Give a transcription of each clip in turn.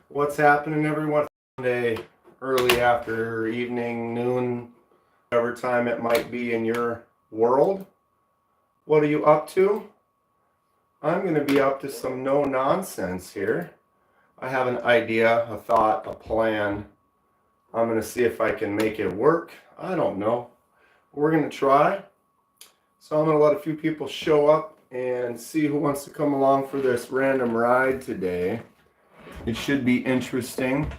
What's happening, everyone? Sunday, early after evening, noon, whatever time it might be in your world. What are you up to? I'm going to be up to some no nonsense here. I have an idea, a thought, a plan. I'm going to see if I can make it work. I don't know. We're going to try. So I'm going to let a few people show up and see who wants to come along for this random ride today. It should be interesting.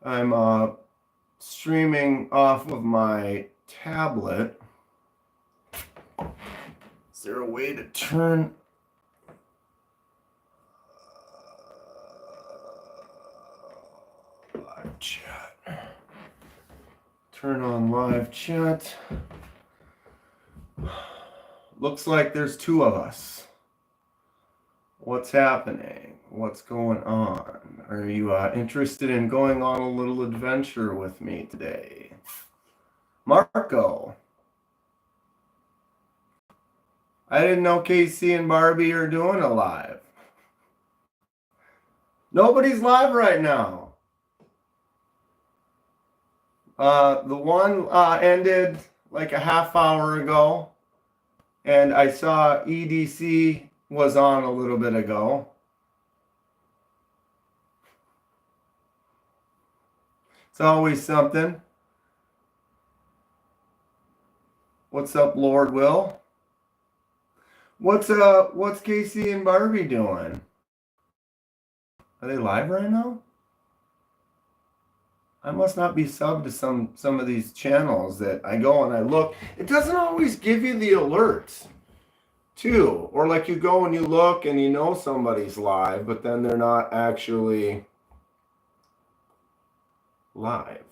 I'm streaming off of my tablet. Is there a way to turn live chat? Turn on live chat. Looks like there's two of us. What's happening? What's going on? Are you interested in going on a little adventure with me today? Marco. I didn't know Casey and Barbie are doing a live. Nobody's live right now. The one ended like a half hour ago, and I saw EDC was on a little bit ago. It's always something. What's up, Lord Will? What's Casey and Barbie doing? Are they live right now? I must not be subbed to some of these channels that I go and I look. It doesn't always give you the alerts, too. Or like you go and you look and you know somebody's live, but then they're not actually live.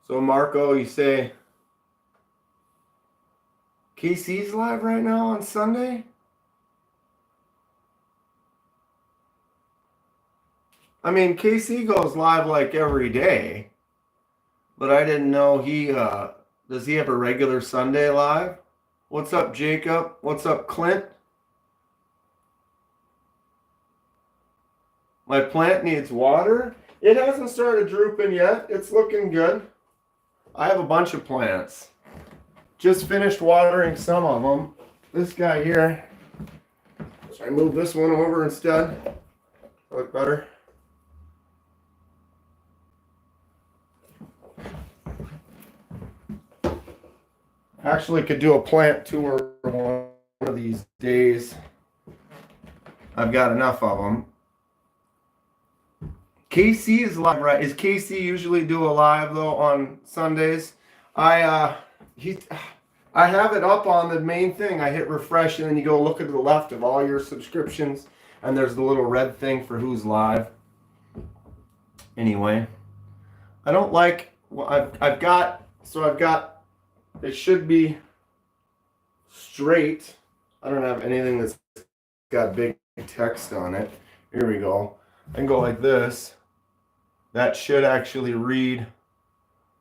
So Marco, you say KC's live right now on Sunday? I mean, KC goes live like every day, but I didn't know does he have a regular Sunday live? What's up, Jacob? What's up, Clint? My plant needs water. It hasn't started drooping yet. It's looking good. I have a bunch of plants. Just finished watering some of them. This guy here. Should I move this one over instead? Look better. Actually could do a plant tour one of these days. I've got enough of them. KC is live, right? Is KC usually do a live though on Sundays? I have it up on the main thing. I hit refresh and then you go look at the left of all your subscriptions and there's the little red thing for who's live. Anyway, I don't like. Well, I've got. It should be straight. I don't have anything that's got big text on it. Here we go. I can go like this. That should actually read,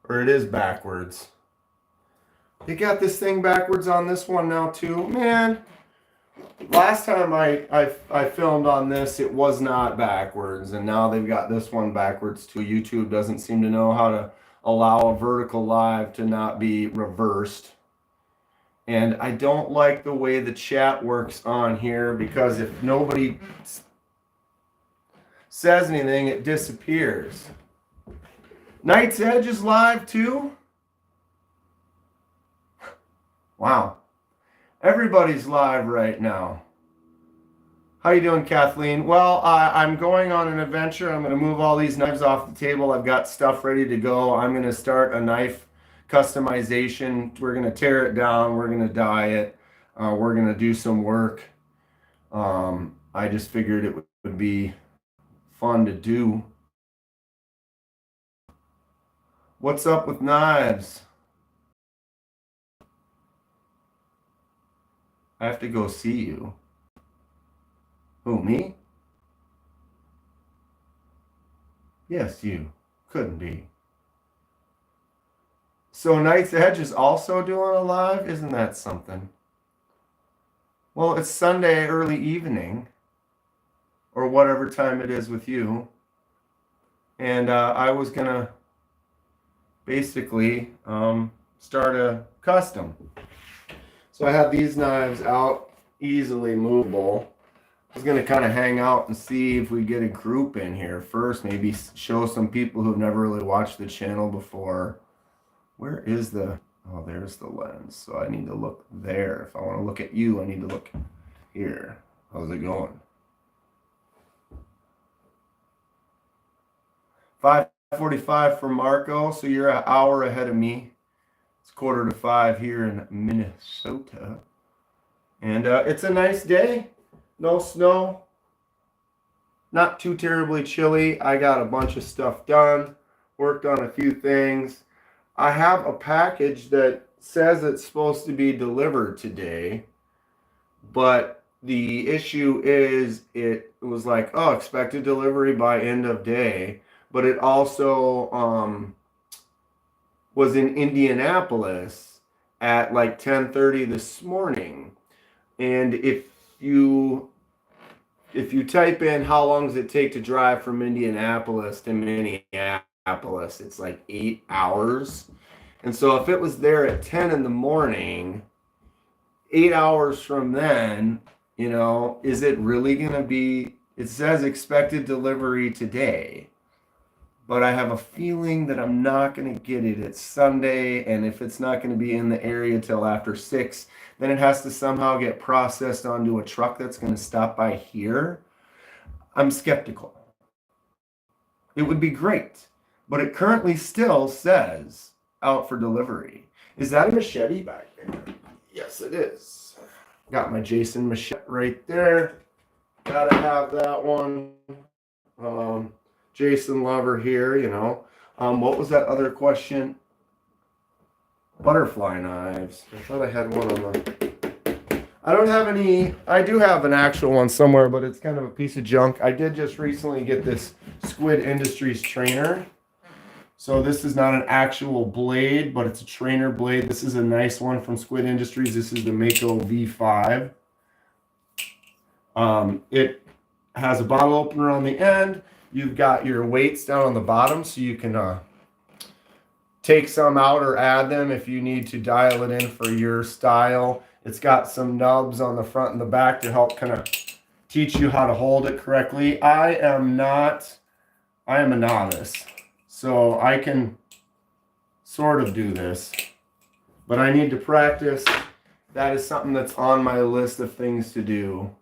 or it is backwards. You got this thing backwards on this one now too? Man, last time I filmed on this, it was not backwards, and now they've got this one backwards too. YouTube doesn't seem to know how to allow a vertical live to not be reversed. And I don't like the way the chat works on here, because if nobody says anything, it disappears. Night's Edge is live too? Wow. Everybody's live right now. How you doing, Kathleen? Well, I'm going on an adventure. I'm going to move all these knives off the table. I've got stuff ready to go. I'm going to start a knife customization. We're going to tear it down. We're going to dye it. We're going to do some work. I just figured it would be fun to do. What's up with knives? I have to go see you. Who, me? Yes, you. Couldn't be. So Night's Edge is also doing a live? Isn't that something? Well, it's Sunday early evening. or whatever time it is with you. And I was going to basically start a custom. So I have these knives out, easily movable. I was going to kind of hang out and see if we get a group in here first. Maybe show some people who've never really watched the channel before. Where is the... Oh, there's the lens. So I need to look there. If I want to look at you, I need to look here. How's it going? 5:45 for Marco. So you're an hour ahead of me. It's 4:45 here in Minnesota. And it's a nice day. No snow. Not too terribly chilly. I got a bunch of stuff done. Worked on a few things. I have a package that says it's supposed to be delivered today, but the issue is it was like, oh, expected delivery by end of day, but it also was in Indianapolis at like 10:30 this morning. And if you type in how long does it take to drive from Indianapolis to Minneapolis, it's like 8 hours. And so if it was there at 10 in the morning, 8 hours from then, you know, is it really going to be, it says expected delivery today, but I have a feeling that I'm not going to get it. It's Sunday, and if it's not going to be in the area till after 6, then it has to somehow get processed onto a truck that's going to stop by here. I'm skeptical. It would be great, but it currently still says out for delivery. Is that a machete back there? Yes, it is. Got my Jason machete right there. Gotta have that one. Jason Lover here, you know. What was that other question? Butterfly knives. I thought I had one on the... I don't have any... I do have an actual one somewhere, but it's kind of a piece of junk. I did just recently get this Squid Industries trainer. So this is not an actual blade, but it's a trainer blade. This is a nice one from Squid Industries. This is the Mako V5. It has a bottle opener on the end. You've got your weights down on the bottom, so you can take some out or add them if you need to dial it in for your style. It's got some nubs on the front and the back to help kind of teach you how to hold it correctly. I am a novice, so I can sort of do this, but I need to practice. That is something that's on my list of things to do.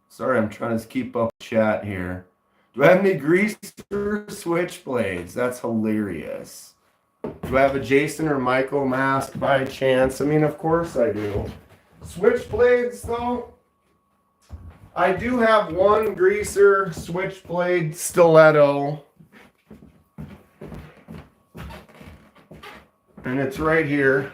Sorry, I'm trying to keep up chat here. Do I have any greaser switchblades? That's hilarious. Do I have a Jason or Michael mask by chance? I mean, of course I do. Switchblades, though, I do have one greaser switchblade stiletto. And it's right here.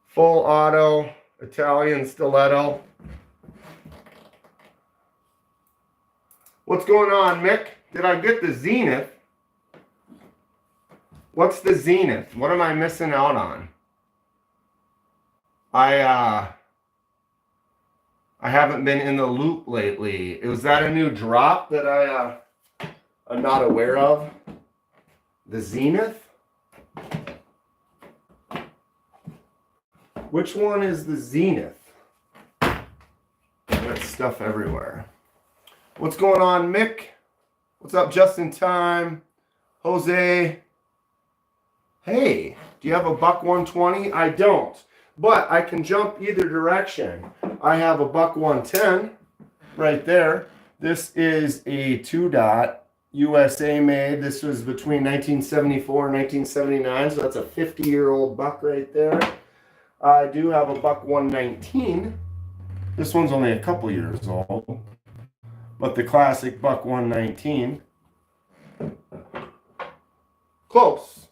Full auto Italian stiletto. What's going on, Mick? Did I get the Zenith? What's the Zenith? What am I missing out on? I haven't been in the loop lately. Was that a new drop that I'm not aware of? The Zenith? Which one is the Zenith? Got stuff everywhere. What's going on, Mick? What's up, just in time? Jose. Hey, do you have a buck 120? I don't, but I can jump either direction. I have a buck 110 right there. This is a 2-dot USA made. This was between 1974 and 1979, so that's a 50-year-old buck right there. I do have a buck 119. This one's only a couple years old, but the classic buck 119. Close.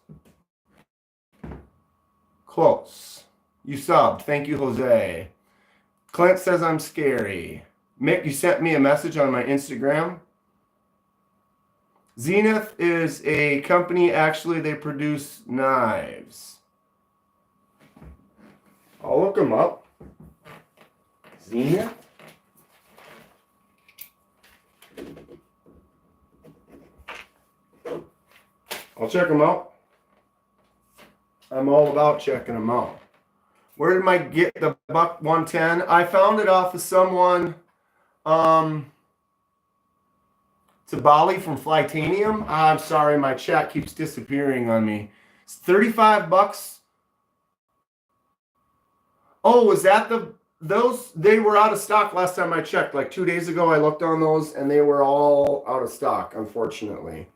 Close. You subbed. Thank you, Jose. Clint says I'm scary. Mick, you sent me a message on my Instagram. Zenith is a company, actually, they produce knives. I'll look them up. Zenith? I'll check them out. I'm all about checking them out. Where did I get the buck 110? I found it off of someone. Tabali from Flytanium. I'm sorry, my chat keeps disappearing on me. It's 35 bucks. Oh, was that those? They were out of stock last time I checked. Like 2 days ago, I looked on those and they were all out of stock, unfortunately.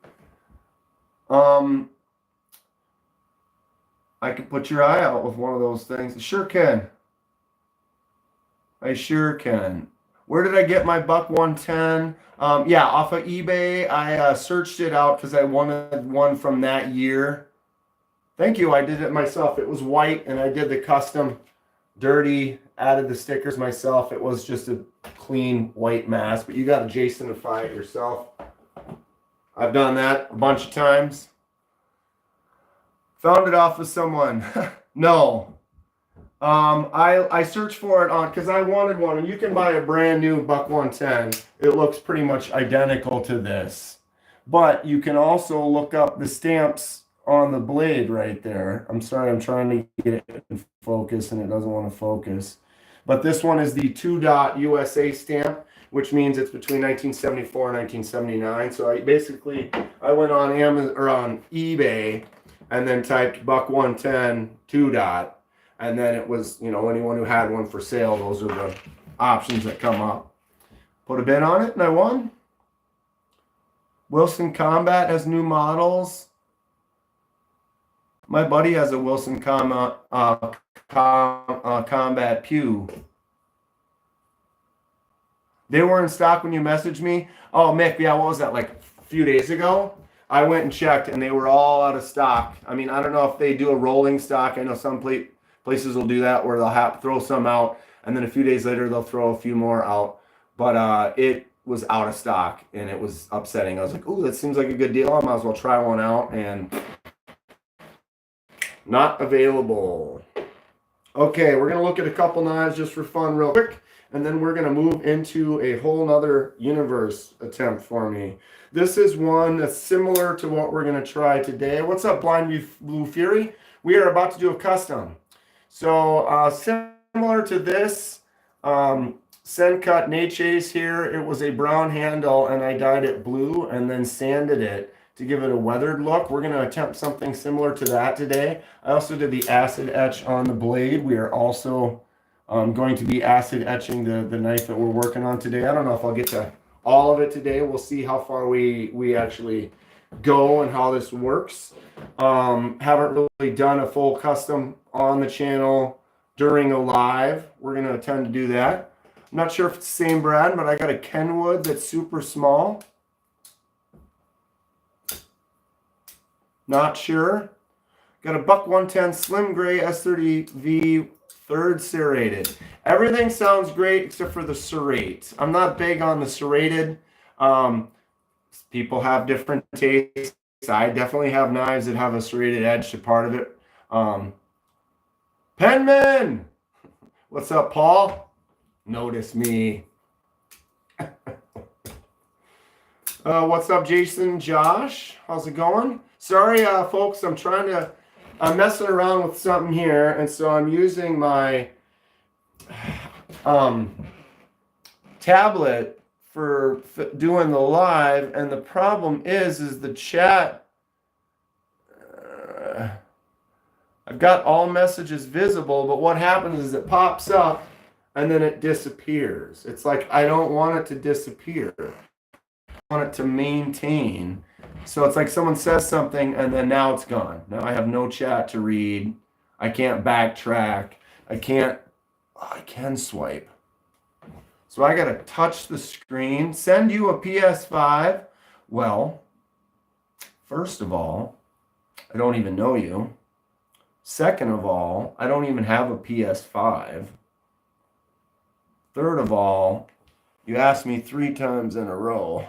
I could put your eye out with one of those things. Sure can. I sure can. Where did I get my buck 110? Yeah, off of eBay. I searched it out because I wanted one from that year. Thank you. I did it myself. It was white, and I did the custom dirty, added the stickers myself. It was just a clean white mask, but you got to Jasonify it yourself. I've done that a bunch of times. Found it off of someone. No. I searched for it on because I wanted one, and you can buy a brand new buck 110. It looks pretty much identical to this, but you can also look up the stamps on the blade right there. I'm sorry, I'm trying to get it in focus, and it doesn't want to focus. But this one is the 2 USA stamp, which means it's between 1974 and 1979. So I went on Amazon or on eBay, and then typed buck 110 2 dot. And then it was, anyone who had one for sale, those are the options that come up. Put a bid on it, and I won. Wilson Combat has new models. My buddy has a Wilson Combat Pew. They were in stock when you messaged me. Oh, Mick, yeah, what was that, like a few days ago? I went and checked, and they were all out of stock. I mean, I don't know if they do a rolling stock. I know some places will do that where they'll have throw some out, and then a few days later they'll throw a few more out. But it was out of stock, and it was upsetting. I was like, "Ooh, that seems like a good deal. I might as well try one out." And not available. Okay, we're gonna look at a couple knives just for fun, real quick, and then we're gonna move into a whole nother universe attempt for me. This is one that's similar to what we're gonna try today. What's up, Blind Blue Fury? We are about to do a custom. So similar to this, Sencut Nate Chase here, it was a brown handle, and I dyed it blue and then sanded it to give it a weathered look. We're going to attempt something similar to that today. I also did the acid etch on the blade. We are also going to be acid etching the knife that we're working on today. I don't know if I'll get to all of it today. We'll see how far we actually go and how this works. Haven't really done a full custom on the channel during a live. We're going to attempt to do that. I'm not sure if it's the same brand, but I got a Kenwood that's super small. Not sure. Got a buck 110 slim gray S30V third serrated. Everything sounds great except for the serrate. I'm not big on the serrated. People have different tastes. I definitely have knives that have a serrated edge to part of it. Penman! What's up, Paul? Notice me. What's up, Jason? Josh? How's it going? Sorry, folks, I'm messing around with something here, and so I'm using my tablet for doing the live, and the problem is the chat. I've got all messages visible, but what happens is it pops up and then it disappears. It's like I don't want it to disappear. I want it to maintain. So it's like someone says something and then now it's gone. Now I have no chat to read. I can't backtrack. I can swipe. So I got to touch the screen, send you a PS5. Well, first of all, I don't even know you. Second of all, I don't even have a PS5. Third of all, you asked me 3 times in a row.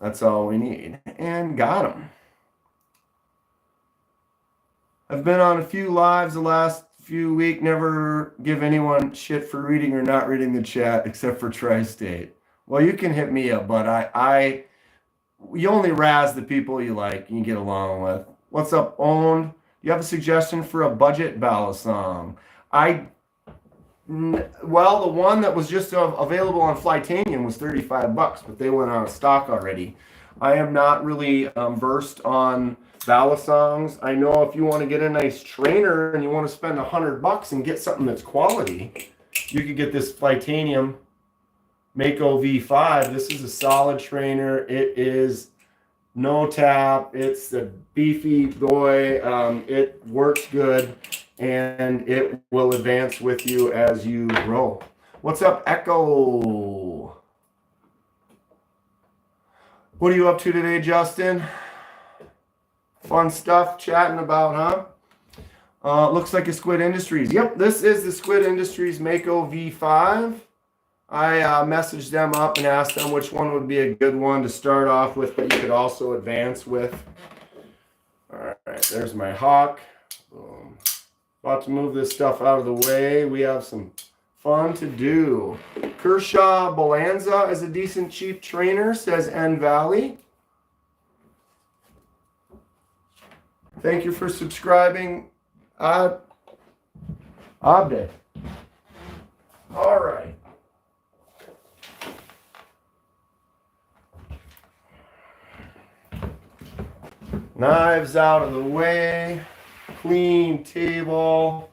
That's all we need. And got them. I've been on a few lives the last few weeks. Never give anyone shit for reading or not reading the chat except for Tri-State. Well, you can hit me up, but you only razz the people you like and you get along with. What's up, Owned? You have a suggestion for a budget ballad song? Well, the one that was just available on Flytanium was $35, but they went out of stock already. I am not really versed on ballad songs. I know if you want to get a nice trainer and you want to spend $100 and get something that's quality, you could get this Flytanium Mako V5. This is a solid trainer. It is no tap. It's a beefy boy. It works good, and it will advance with you as you grow. What's up, Echo? What are you up to today, Justin? Fun stuff chatting about, huh? Looks like a Squid Industries. Yep, this is the Squid Industries Mako V5. I messaged them up and asked them which one would be a good one to start off with, but you could also advance with. All right, there's my hawk. Boom. About to move this stuff out of the way. We have some fun to do. Kershaw Balanza is a decent cheap trainer, says N Valley. Thank you for subscribing, Abde. All right. Knives out of the way. Clean table.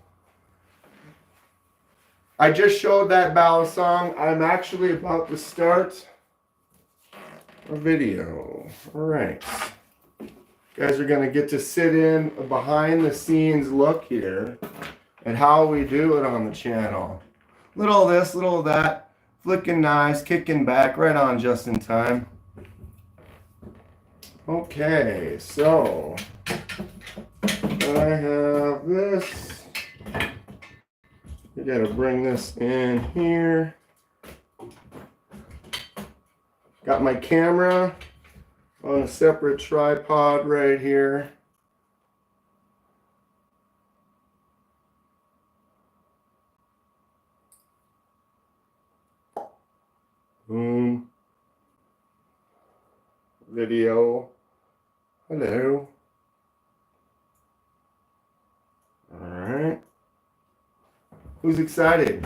I just showed that ballad song. I'm actually about to start a video. All right. You guys are going to get to sit in a behind the scenes look here at how we do it on the channel. Little of this, little of that. Flicking knives, kicking back, right on just in time. Okay, so I have this. You gotta bring this in here. Got my camera on a separate tripod right here. Boom. Video. Hello. All right. Who's excited?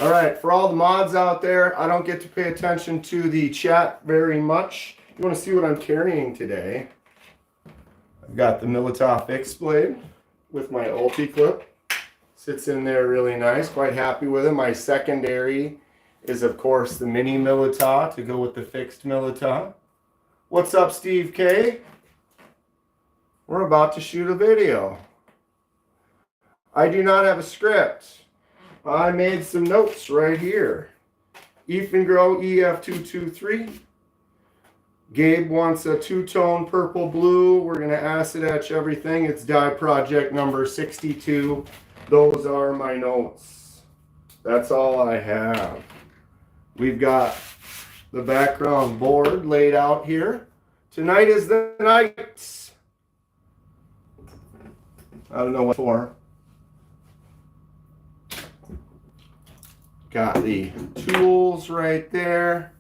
All right, for all the mods out there, I don't get to pay attention to the chat very much. You want to see what I'm carrying today? I've got the Militov fixed blade with my ulti clip. Sits in there really nice. Quite happy with it. My secondary is, of course, the mini Militov to go with the fixed Militov. What's up, Steve K? We're about to shoot a video. I do not have a script. I made some notes right here. Ethan Grow EF223. Gabe wants a two-tone purple blue. We're going to acid etch everything. It's die project number 62. Those are my notes. That's all I have. We've got the background board laid out here. Tonight is the night. I don't know what for. Got the tools right there.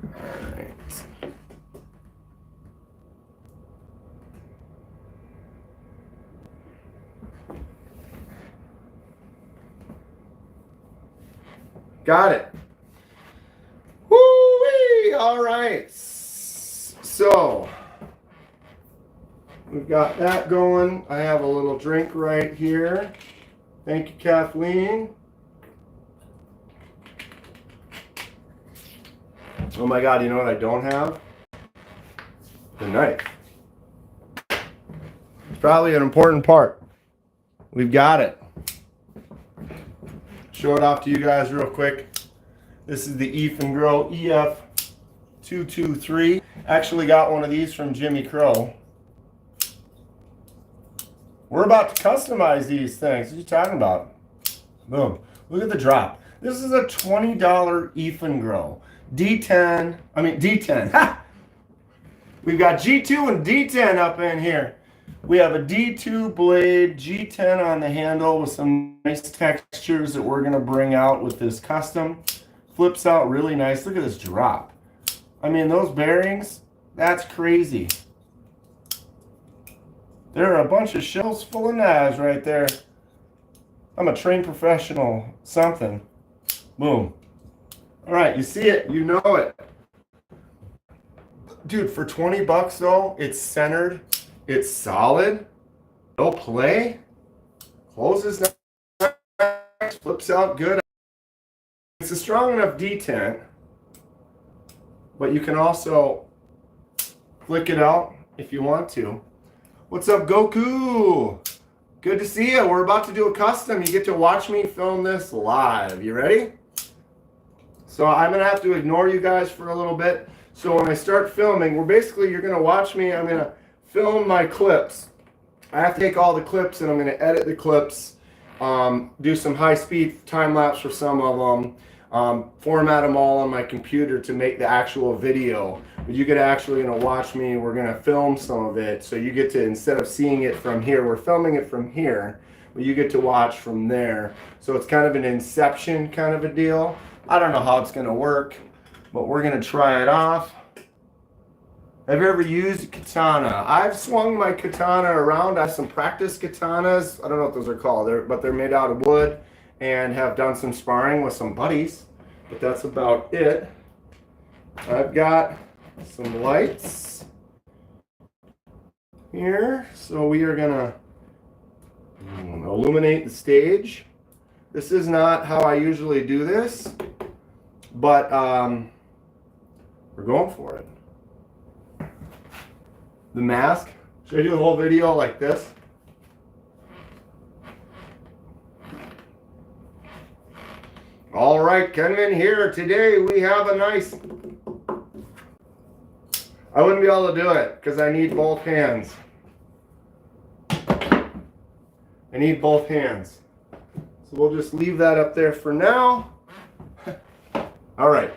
All right. Got it. Woo-wee! All right. So, we've got that going. I have a little drink right here. Thank you, Kathleen. Oh my God, you know what I don't have? The knife. It's probably an important part. We've got it. Show it off to you guys real quick. This is the Ethan Grow EF223. Actually got one of these from Jimmy Crow. We're about to customize these things. What are you talking about? Boom. Look at the drop. This is a $20 Ethan Grow. D10. Ha! We've got G2 and D10 up in here. We have a D2 blade, G10 on the handle with some nice textures that we're going to bring out with this custom. Flips out really nice. Look at this drop. I mean, those bearings, that's crazy. There are a bunch of shells full of knives right there. I'm a trained professional something. Boom. All right, you see it, you know it. Dude, for 20 bucks though, it's centered, it's solid, no play, closes nice, flips out good. It's a strong enough D10, but you can also flick it out if you want to. What's up, Goku? Good to see you. We're about to do a custom. You get to watch me film this live. You ready? So I'm going to have to ignore you guys for a little bit. So when I start filming, you're going to watch me. I'm going to film my clips. I have to take all the clips and I'm going to edit the clips, do some high-speed time-lapse for some of them, format them all on my computer to make the actual video. But you get actually going to watch me. We're going to film some of it. So you get to, instead of seeing it from here, we're filming it from here, but you get to watch from there. So it's kind of an inception kind of a deal. I don't know how it's going to work, but we're going to try it off. Have you ever used a katana? I've swung my katana around. I have some practice katanas. I don't know what those are called, but they're made out of wood, and have done some sparring with some buddies, but that's about it. I've got some lights here, so we are going to illuminate the stage. This is not how I usually do this, but we're going for it. The mask. Should I do the whole video like this? All right, Kenman here. Today we have a nice... I wouldn't be able to do it because I need both hands. I need both hands. So we'll just leave that up there for now. All right.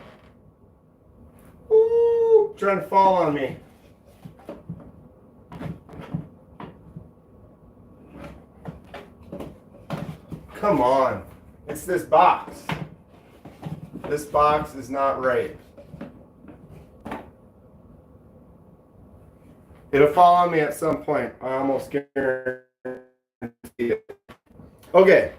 Ooh, trying to fall on me. Come on. It's this box. This box is not right. It'll fall on me at some point. I almost guarantee it. Okay.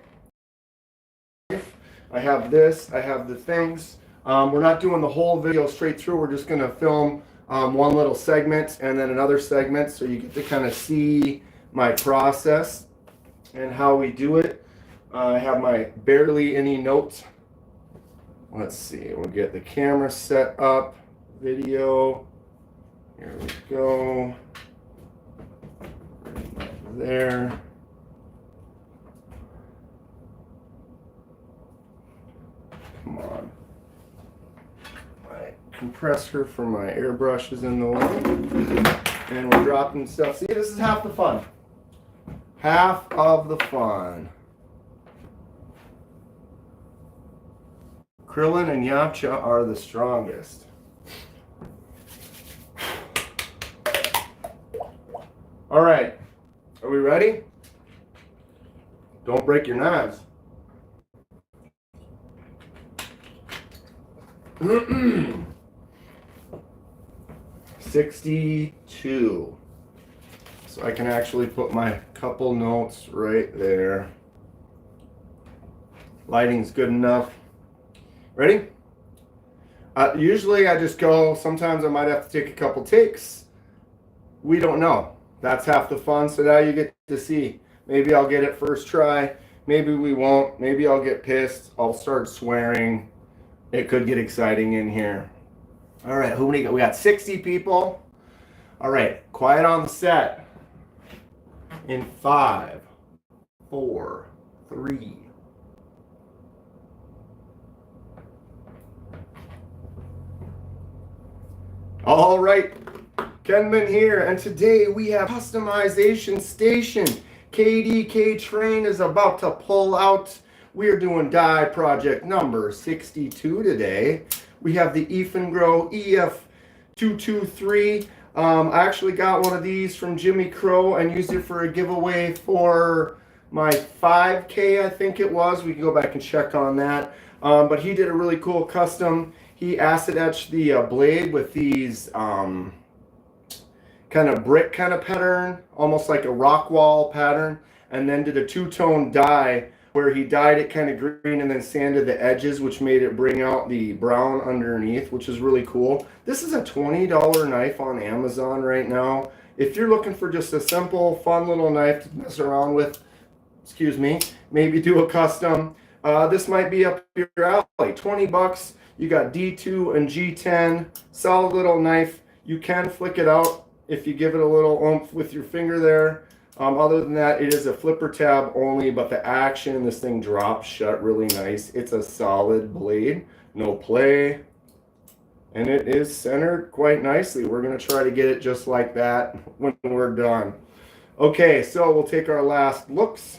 I have this. I have the things. We're not doing the whole video straight through. We're just going to film one little segment and then another segment so you get to kind of see my process and how we do it. I have my barely any notes. Let's see. We'll get the camera set up. Video. Here we go. There. Come on. My compressor for my airbrush is in the way. And we're dropping stuff. See, this is half the fun. Half of the fun. Krillin and Yamcha are the strongest. All right, are we ready? Don't break your knives. 62. So I can actually put my couple notes right there. Lighting's good enough. Ready? Usually I just go, sometimes I might have to take a couple takes. We don't know. That's half the fun, so now you get to see. Maybe I'll get it first try. Maybe we won't. Maybe I'll get pissed. I'll start swearing. It could get exciting in here. All right, who we got? We got 60 people. All right, quiet on the set. In 5, 4, 3. All right, Kenman here, and today we have customization station. KDK train is about to pull out. We are doing die project number 62 today. We have the Efengro EF223. I actually got one of these from Jimmy Crow and used it for a giveaway for my 5K, I think it was. We can go back and check on that. But he did a really cool custom. He acid etched the blade with these kind of brick kind of pattern, almost like a rock wall pattern, and then did a two-tone dye where he dyed it kind of green and then sanded the edges, which made it bring out the brown underneath, which is really cool. This is a $20 knife on Amazon right now. If you're looking for just a simple, fun little knife to mess around with, excuse me, maybe do a custom, this might be up your alley. 20 bucks. You got D2 and G10, solid little knife. You can flick it out if you give it a little oomph with your finger there. Other than that, it is a flipper tab only, but the action, this thing drops shut really nice. It's a solid blade, no play, and it is centered quite nicely. We're going to try to get it just like that when we're done. Okay, so we'll take our last looks.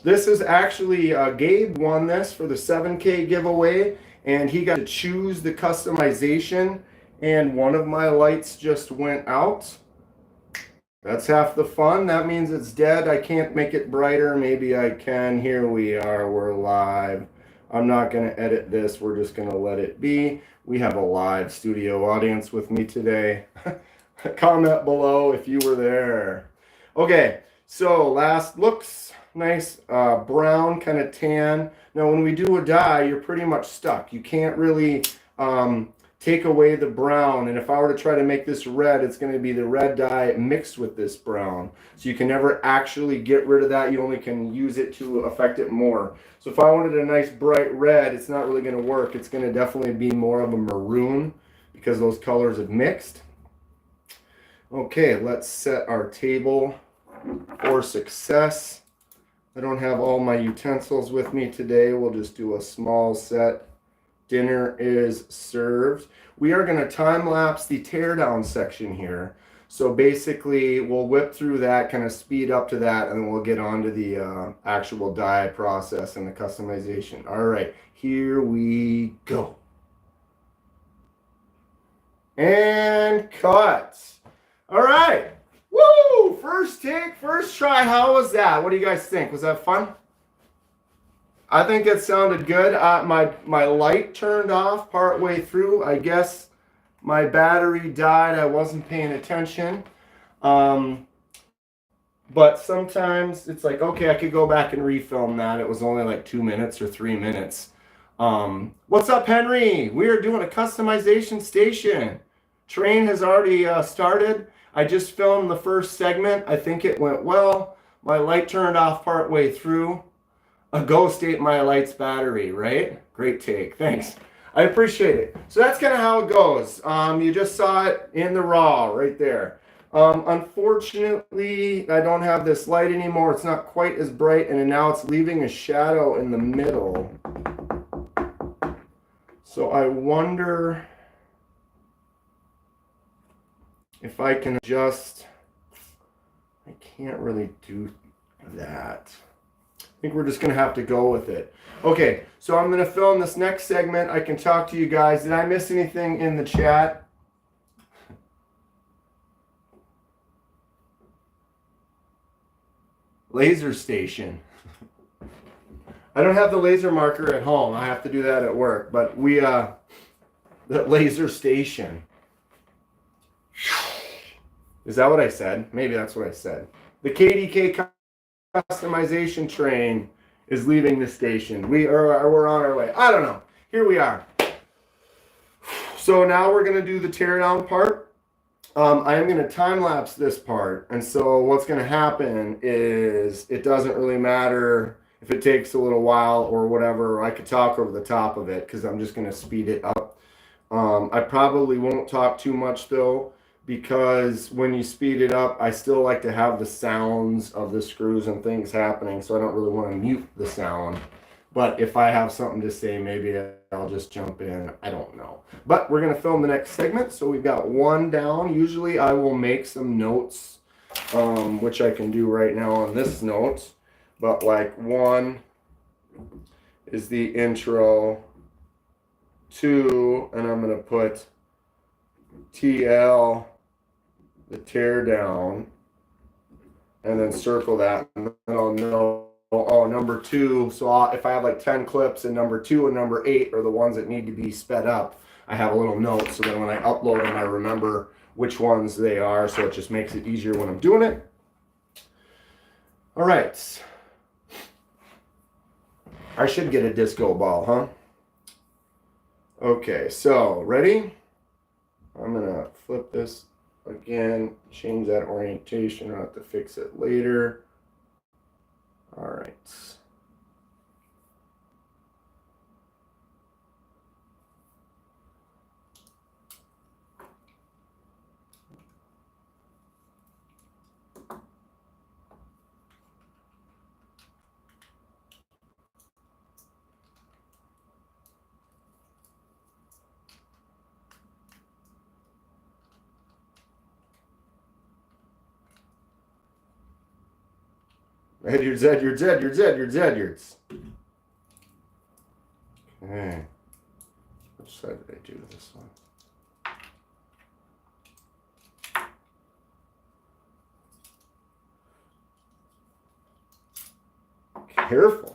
This is actually, Gabe won this for the 7K giveaway, and he got to choose the customization, and one of my lights just went out. That's half the fun. That means it's dead. I can't make it brighter. Maybe I can. Here we are. We're live. I'm not going to edit this. We're just going to let it be. We have a live studio audience with me today. Comment below if you were there. Okay, so last looks. Nice brown, kind of tan. Now, when we do a dye, you're pretty much stuck. You can't really take away the brown, and if I were to try to make this red, it's going to be the red dye mixed with this brown, so you can never actually get rid of that. You only can use it to affect it more. So if I wanted a nice bright red, it's not really going to work. It's going to definitely be more of a maroon because those colors have mixed. Okay, let's set our table for success. I don't have all my utensils with me today. We'll just do a small set. Dinner is served. We are going to time lapse the teardown section here. So basically we'll whip through that, kind of speed up to that, and then we'll get on to the actual dye process and the customization. All right, here we go. And cut. All right. Woo! First take, first try. How was that? What do you guys think? Was that fun? I think it sounded good. My light turned off partway through. I guess my battery died. I wasn't paying attention. But sometimes it's like, okay, I could go back and refilm that. It was only like 2 minutes or 3 minutes. What's up, Henry? We are doing a customization station. Train has already started. I just filmed the first segment. I think it went well. My light turned off partway through. A ghost ate my light's battery, right? Great take. Thanks. I appreciate it. So that's kind of how it goes. You just saw it in the raw right there. Unfortunately, I don't have this light anymore. It's not quite as bright, and now it's leaving a shadow in the middle. So I wonder if I can adjust. I can't really do that. I think we're just going to have to go with it. Okay, so I'm going to film this next segment. I can talk to you guys. Did I miss anything in the chat? Laser station. I don't have the laser marker at home. I have to do that at work. But the laser station. Is that what I said? Maybe that's what I said. The KDK customization train is leaving the station. We're on our way. I don't know. Here we are. So now we're going to do the teardown part. I am going to time lapse this part. And so what's going to happen is it doesn't really matter if it takes a little while or whatever. I could talk over the top of it because I'm just going to speed it up. I probably won't talk too much though, because when you speed it up, I still like to have the sounds of the screws and things happening, so I don't really want to mute the sound. But if I have something to say, maybe I'll just jump in. I don't know. But we're going to film the next segment, so we've got one down. Usually I will make some notes which I can do right now on this note. But like 1 is the intro, 2, and I'm going to put TL, the tear down, and then circle that, and then I'll know, oh, number 2. So if I have like 10 clips, and number 2 and number 8 are the ones that need to be sped up, I have a little note, so then when I upload them, I remember which ones they are, so it just makes it easier when I'm doing it. All right. I should get a disco ball, huh? Okay, so ready? I'm gonna flip this again, change that orientation. I'll have to fix it later. All right. Edwards. Okay. Which side did I do this one? Careful.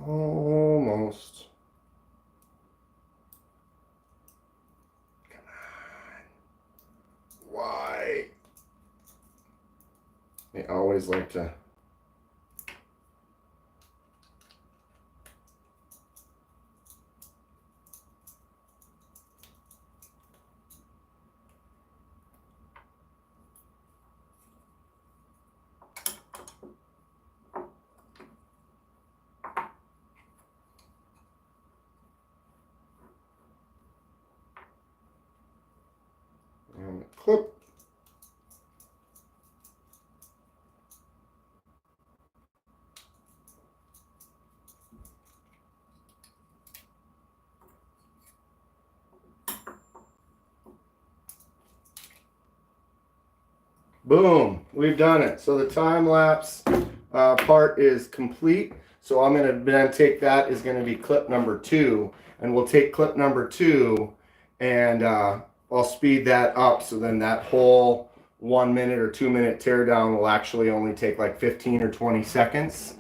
Almost. Come on. Why? They always like to. And clip. Boom, we've done it. So the time lapse part is complete. So I'm going to then take that is going to be clip number 2, and we'll take clip number 2 and I'll speed that up. So then that whole 1 minute or 2 minute teardown will actually only take like 15 or 20 seconds.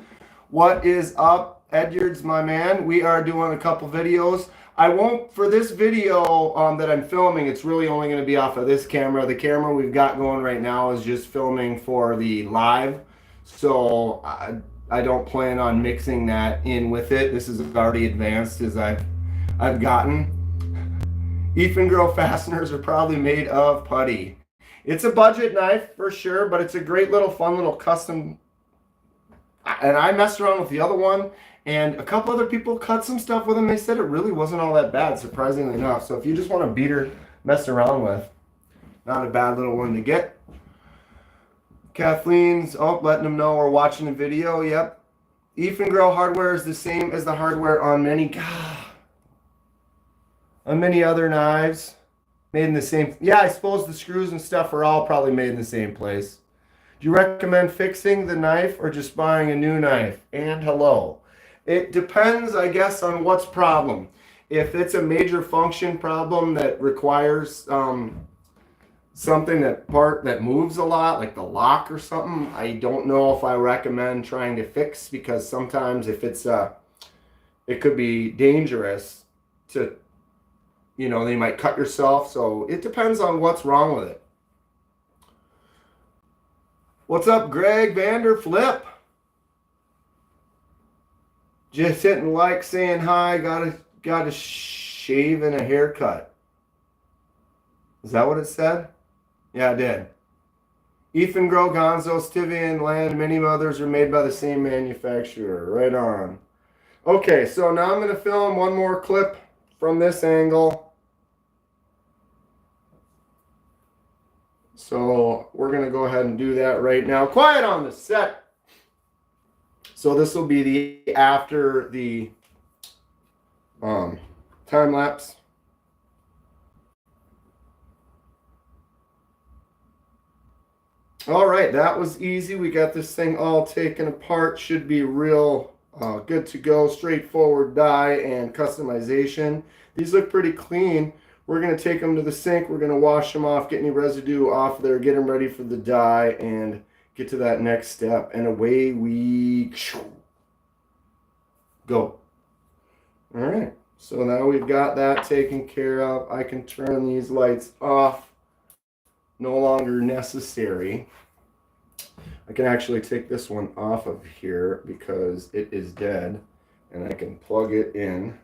What is up, Edwards, my man? We are doing a couple videos. I won't, for this video that I'm filming, it's really only going to be off of this camera. The camera we've got going right now is just filming for the live. So I don't plan on mixing that in with it. This is already advanced as I've gotten. Ethan Grill fasteners are probably made of putty. It's a budget knife for sure, but it's a great little fun little custom. And I messed around with the other one, and a couple other people cut some stuff with them. They said it really wasn't all that bad, surprisingly enough. So if you just want a beater mess around with, not a bad little one to get. Kathleen's letting them know we're watching the video. Yep. Ethan Grill hardware is the same as the hardware on many other knives. Made in the same. Yeah, I suppose the screws and stuff are all probably made in the same place. Do you recommend fixing the knife or just buying a new knife? And hello. It depends, I guess, on what's problem. If it's a major function problem that requires something that moves a lot, like the lock or something, I don't know if I recommend trying to fix, because sometimes if it's it could be dangerous to, you know, you might cut yourself. So it depends on what's wrong with it. What's up, Greg Vanderflip? Just hitting like, saying hi. Got a shave and a haircut. Is that what it said? Yeah, I did. Ethan Grow, Gonzo, Stivia, and Land, many others are made by the same manufacturer. Right on. Okay, so now I'm going to film one more clip from this angle. So we're going to go ahead and do that right now. Quiet on the set. So this will be the after the time lapse. All right, that was easy. We got this thing all taken apart. Should be real good to go. Straightforward dye and customization. These look pretty clean. We're going to take them to the sink. We're going to wash them off, get any residue off there, get them ready for the dye, and get to that next step. And away we go. All right, so now we've got that taken care of. I can turn these lights off. No longer necessary. I can actually take this one off of here because it is dead, and I can plug it in.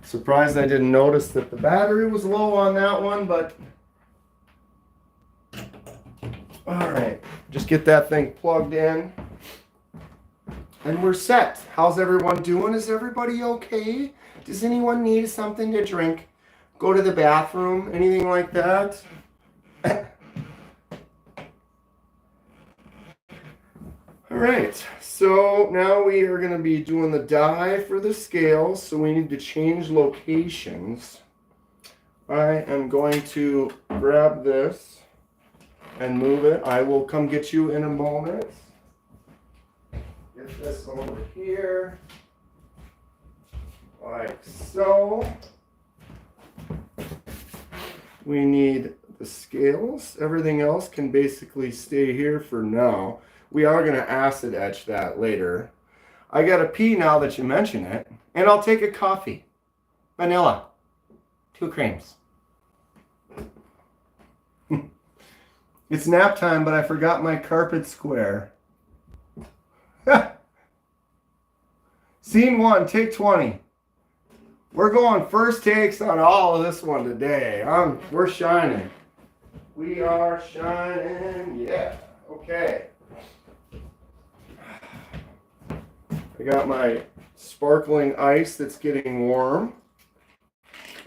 Surprised I didn't notice that the battery was low on that one, but all right, just get that thing plugged in and we're set. How's everyone doing? Is everybody okay? Does anyone need something to drink? Go to the bathroom? Anything like that? All right, so now we are going to be doing the dye for the scales, so we need to change locations. I am going to grab this and move it. I will come get you in a moment. Get this over here, like so. We need the scales. Everything else can basically stay here for now. We are going to acid etch that later. I got to pee now that you mention it. And I'll take a coffee. Vanilla. 2 creams. It's nap time, but I forgot my carpet square. Scene 1, take 20. We're going first takes on all of this one today. We're shining. We are shining. Yeah. Okay. I got my sparkling ice that's getting warm.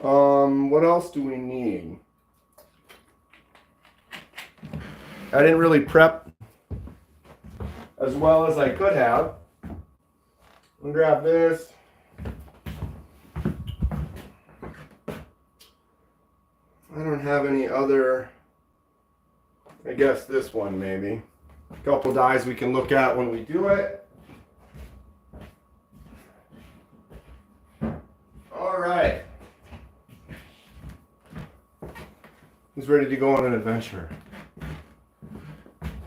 What else do we need? I didn't really prep as well as I could have. I'll grab this. I don't have any other, I guess this one maybe. A couple dyes we can look at when we do it. All right. Who's ready to go on an adventure?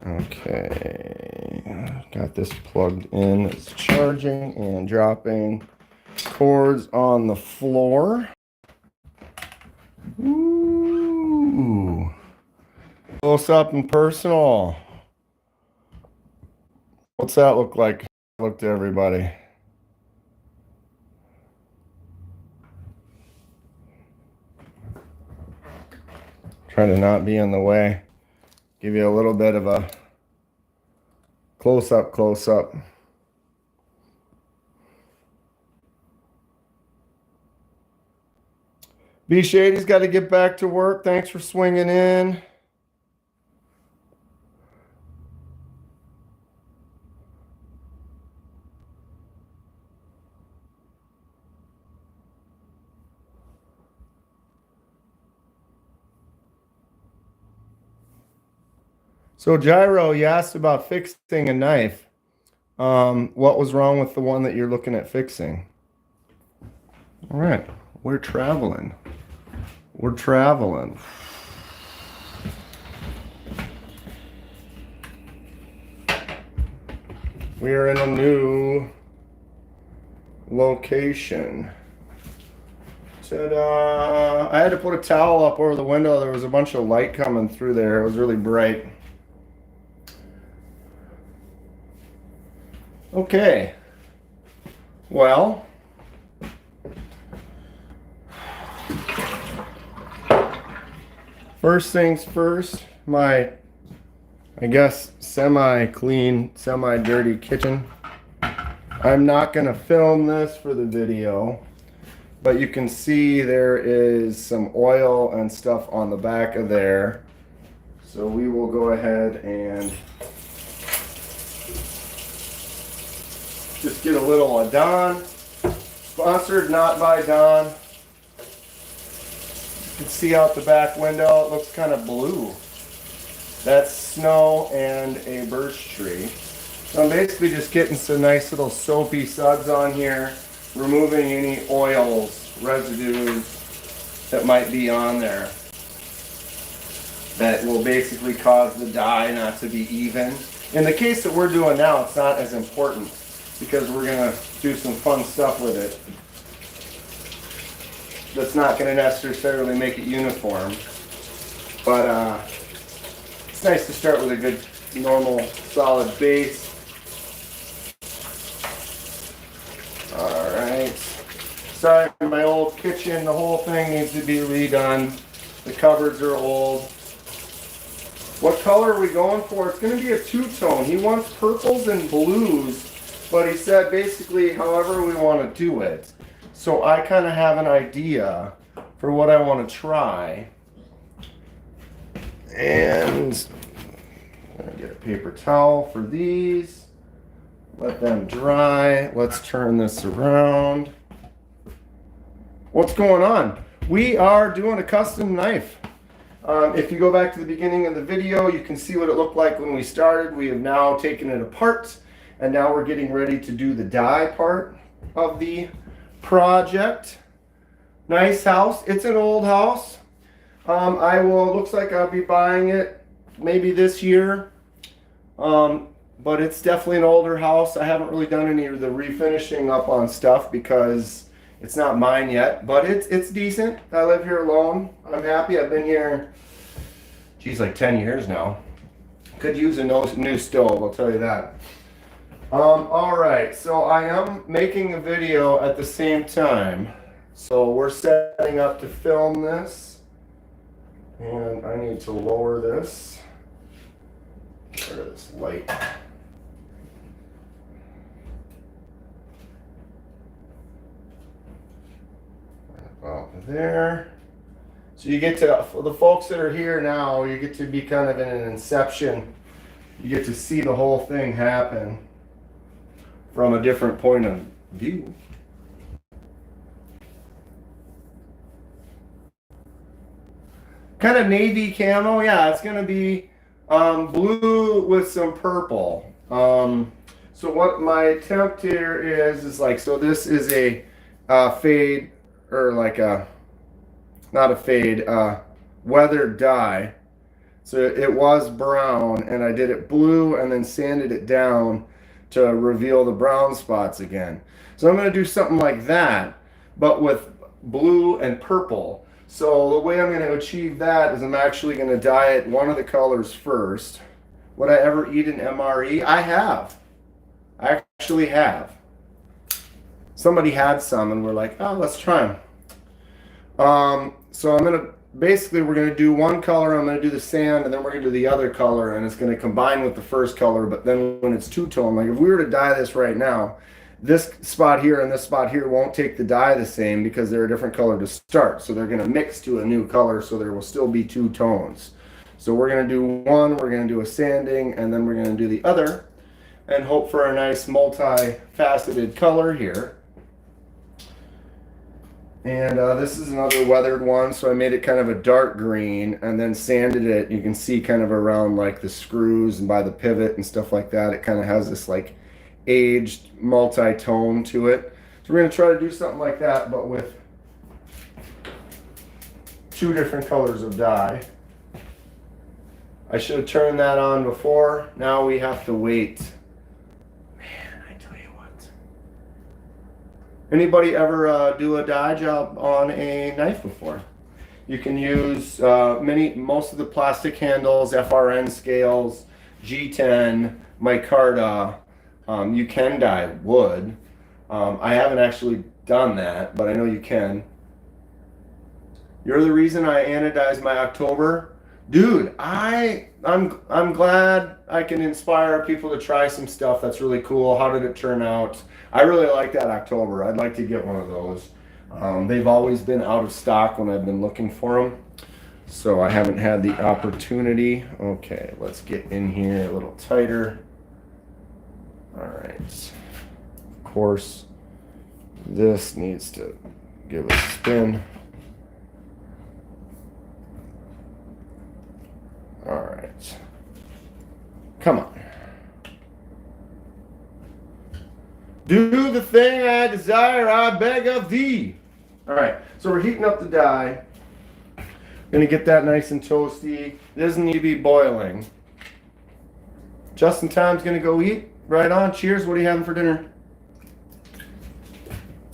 Okay. Got this plugged in. It's charging and dropping cords on the floor. Ooh. Close up and personal. What's that look like? Look to everybody. Try to not be in the way. Give you a little bit of a close up, close up. B Shady's got to get back to work. Thanks for swinging in. So Gyro, you asked about fixing a knife. What was wrong with the one that you're looking at fixing? All right, we're traveling. We're traveling. We are in a new location. Ta-da! I had to put a towel up over the window. There was a bunch of light coming through there. It was really bright. Okay. Well, first things first, my I guess, semi-clean, semi-dirty kitchen. I'm not going to film this for the video, but you can see there is some oil and stuff on the back of there. So we will go ahead and just get a little of Dawn. Sponsored not by Dawn. You can see out the back window, it looks kind of blue. That's snow and a birch tree. So I'm basically just getting some nice little soapy suds on here, removing any oils, residues that might be on there that will basically cause the dye not to be even. In the case that we're doing now, it's not as important because we're gonna do some fun stuff with it. That's not gonna necessarily make it uniform, but it's nice to start with a good, normal, solid base. Alright. Sorry for my old kitchen. The whole thing needs to be redone. The cupboards are old. What color are we going for? It's going to be a two-tone. He wants purples and blues, but he said basically however we want to do it. So I kind of have an idea for what I want to try. And I'm gonna get a paper towel for these. Let them dry. Let's turn this around. What's going on? We are doing a custom knife. If you go back to the beginning of the video, you can see what it looked like when we started. We have now taken it apart, and now we're getting ready to do the die part of the project. Nice house. It's an old house. Looks like I'll be buying it maybe this year. But it's definitely an older house. I haven't really done any of the refinishing up on stuff because it's not mine yet, but it's decent. I live here alone. I'm happy. I've been here, geez, like 10 years now. Could use a new stove, I'll tell you that. All right, so I am making a video at the same time. So we're setting up to film this. And I need to lower this. Get rid of this light. About there. So you get to, for the folks that are here now, you get to be kind of in an inception. You get to see the whole thing happen from a different point of view. Kind of navy camo, yeah, it's going to be blue with some purple. So what my attempt here is like, so this is a fade, or like a, not a fade, weathered dye. So it was brown, and I did it blue and then sanded it down to reveal the brown spots again. So I'm going to do something like that, but with blue and purple. So the way I'm going to achieve that is I'm actually going to dye it one of the colors first. Would I ever eat an MRE? I have. I actually have. Somebody had some and we're like, oh, let's try them. So I'm going to, basically we're going to do one color, I'm going to do the sand, and then we're going to do the other color, and it's going to combine with the first color, but then when it's two-tone, like if we were to dye this right now, this spot here and this spot here won't take the dye the same because they're a different color to start. So they're going to mix to a new color, so there will still be two tones. So we're going to do one, we're going to do a sanding, and then we're going to do the other, and hope for a nice multi-faceted color here. And this is another weathered one, so I made it kind of a dark green and then sanded it. You can see kind of around like the screws and by the pivot and stuff like that. It kind of has this like aged multi-tone to it. So we're going to try to do something like that, but with two different colors of dye. I should have turned that on before. Now we have to wait. Man, I tell you what. Anybody ever do a dye job on a knife before? You can use most of the plastic handles, FRN scales, G10, micarta. You can dye wood. I haven't actually done that, but I know you can. You're the reason I anodized my October. Dude, I'm glad I can inspire people to try some stuff that's really cool. How did it turn out? I really like that October. I'd like to get one of those. They've always been out of stock when I've been looking for them, so I haven't had the opportunity. Okay, let's get in here a little tighter. All right. Of course, this needs to give a spin. All right. Come on. Do the thing I desire, I beg of thee. All right, so we're heating up the dye. Gonna get that nice and toasty. It doesn't need to be boiling. Justin Tom's gonna go eat. Right on. Cheers. What are you having for dinner?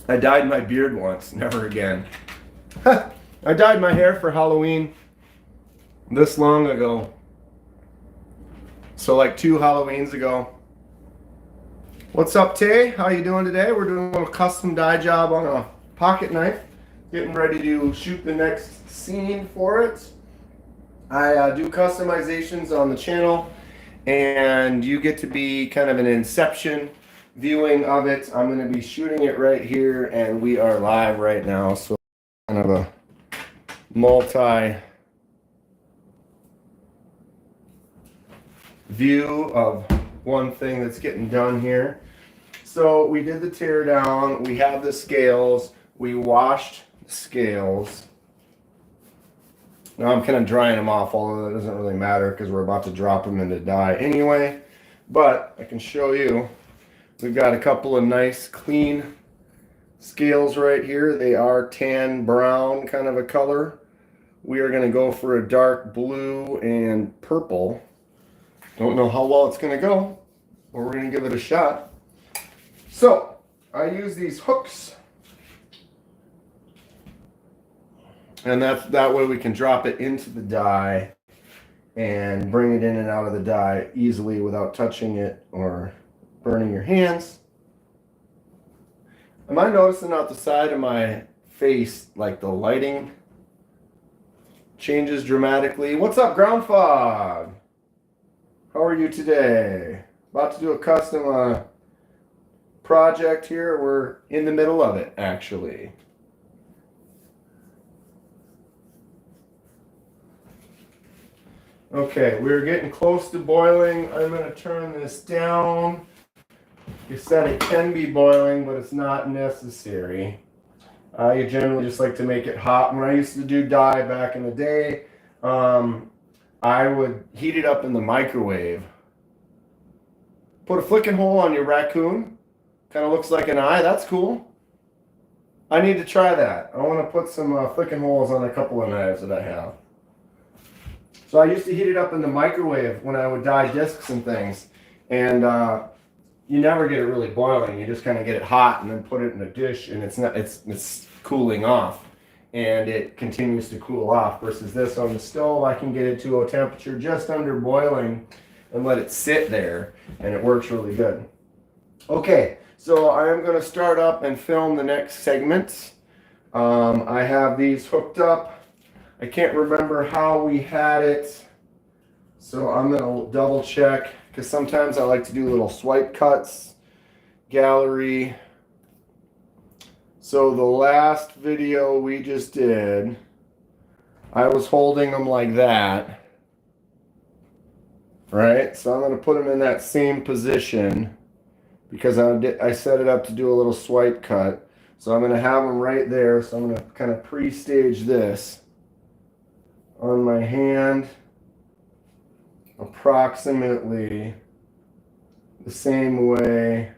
I dyed my beard once. Never again. I dyed my hair for Halloween this long ago. So like 2 Halloweens ago. What's up, Tay? How you doing today? We're doing a little custom dye job on a pocket knife. Getting ready to shoot the next scene for it. I do customizations on the channel, and you get to be kind of an inception viewing of it. I'm going to be shooting it right here, and we are live right now. So kind of a multi view of one thing that's getting done here. So we did the tear down, we have the scales, we washed the scales. Now I'm kind of drying them off, although that doesn't really matter because we're about to drop them into dye anyway. But I can show you, we've got a couple of nice clean scales right here. They are tan brown kind of a color. We are going to go for a dark blue and purple. Don't know how well it's going to go, but we're going to give it a shot. So, I use these hooks, and that way we can drop it into the dye and bring it in and out of the dye easily without touching it or burning your hands. Am I noticing out the side of my face, like the lighting changes dramatically? What's up, Ground Fog? How are you today? About to do a custom project here. We're in the middle of it, actually. Okay, we're getting close to boiling. I'm going to turn this down. You said it can be boiling, but it's not necessary. You generally just like to make it hot. When I used to do dye back in the day, I would heat it up in the microwave. Put a flicking hole on your raccoon. Kind of looks like an eye. That's cool. I need to try that. I want to put some flicking holes on a couple of knives that I have. So I used to heat it up in the microwave when I would dye discs and things. And you never get it really boiling. You just kind of get it hot and then put it in a dish, and it's cooling off. And it continues to cool off, versus this on the stove, I can get it to a temperature just under boiling and let it sit there, and it works really good. Okay, so I am going to start up and film the next segment. I have these hooked up. I can't remember how we had it, so I'm going to double check, because sometimes I like to do little swipe cuts, gallery. So the last video we just did, I was holding them like that, right? So I'm going to put them in that same position because I set it up to do a little swipe cut. So I'm going to have them right there. So I'm going to kind of pre-stage this on my hand approximately the same way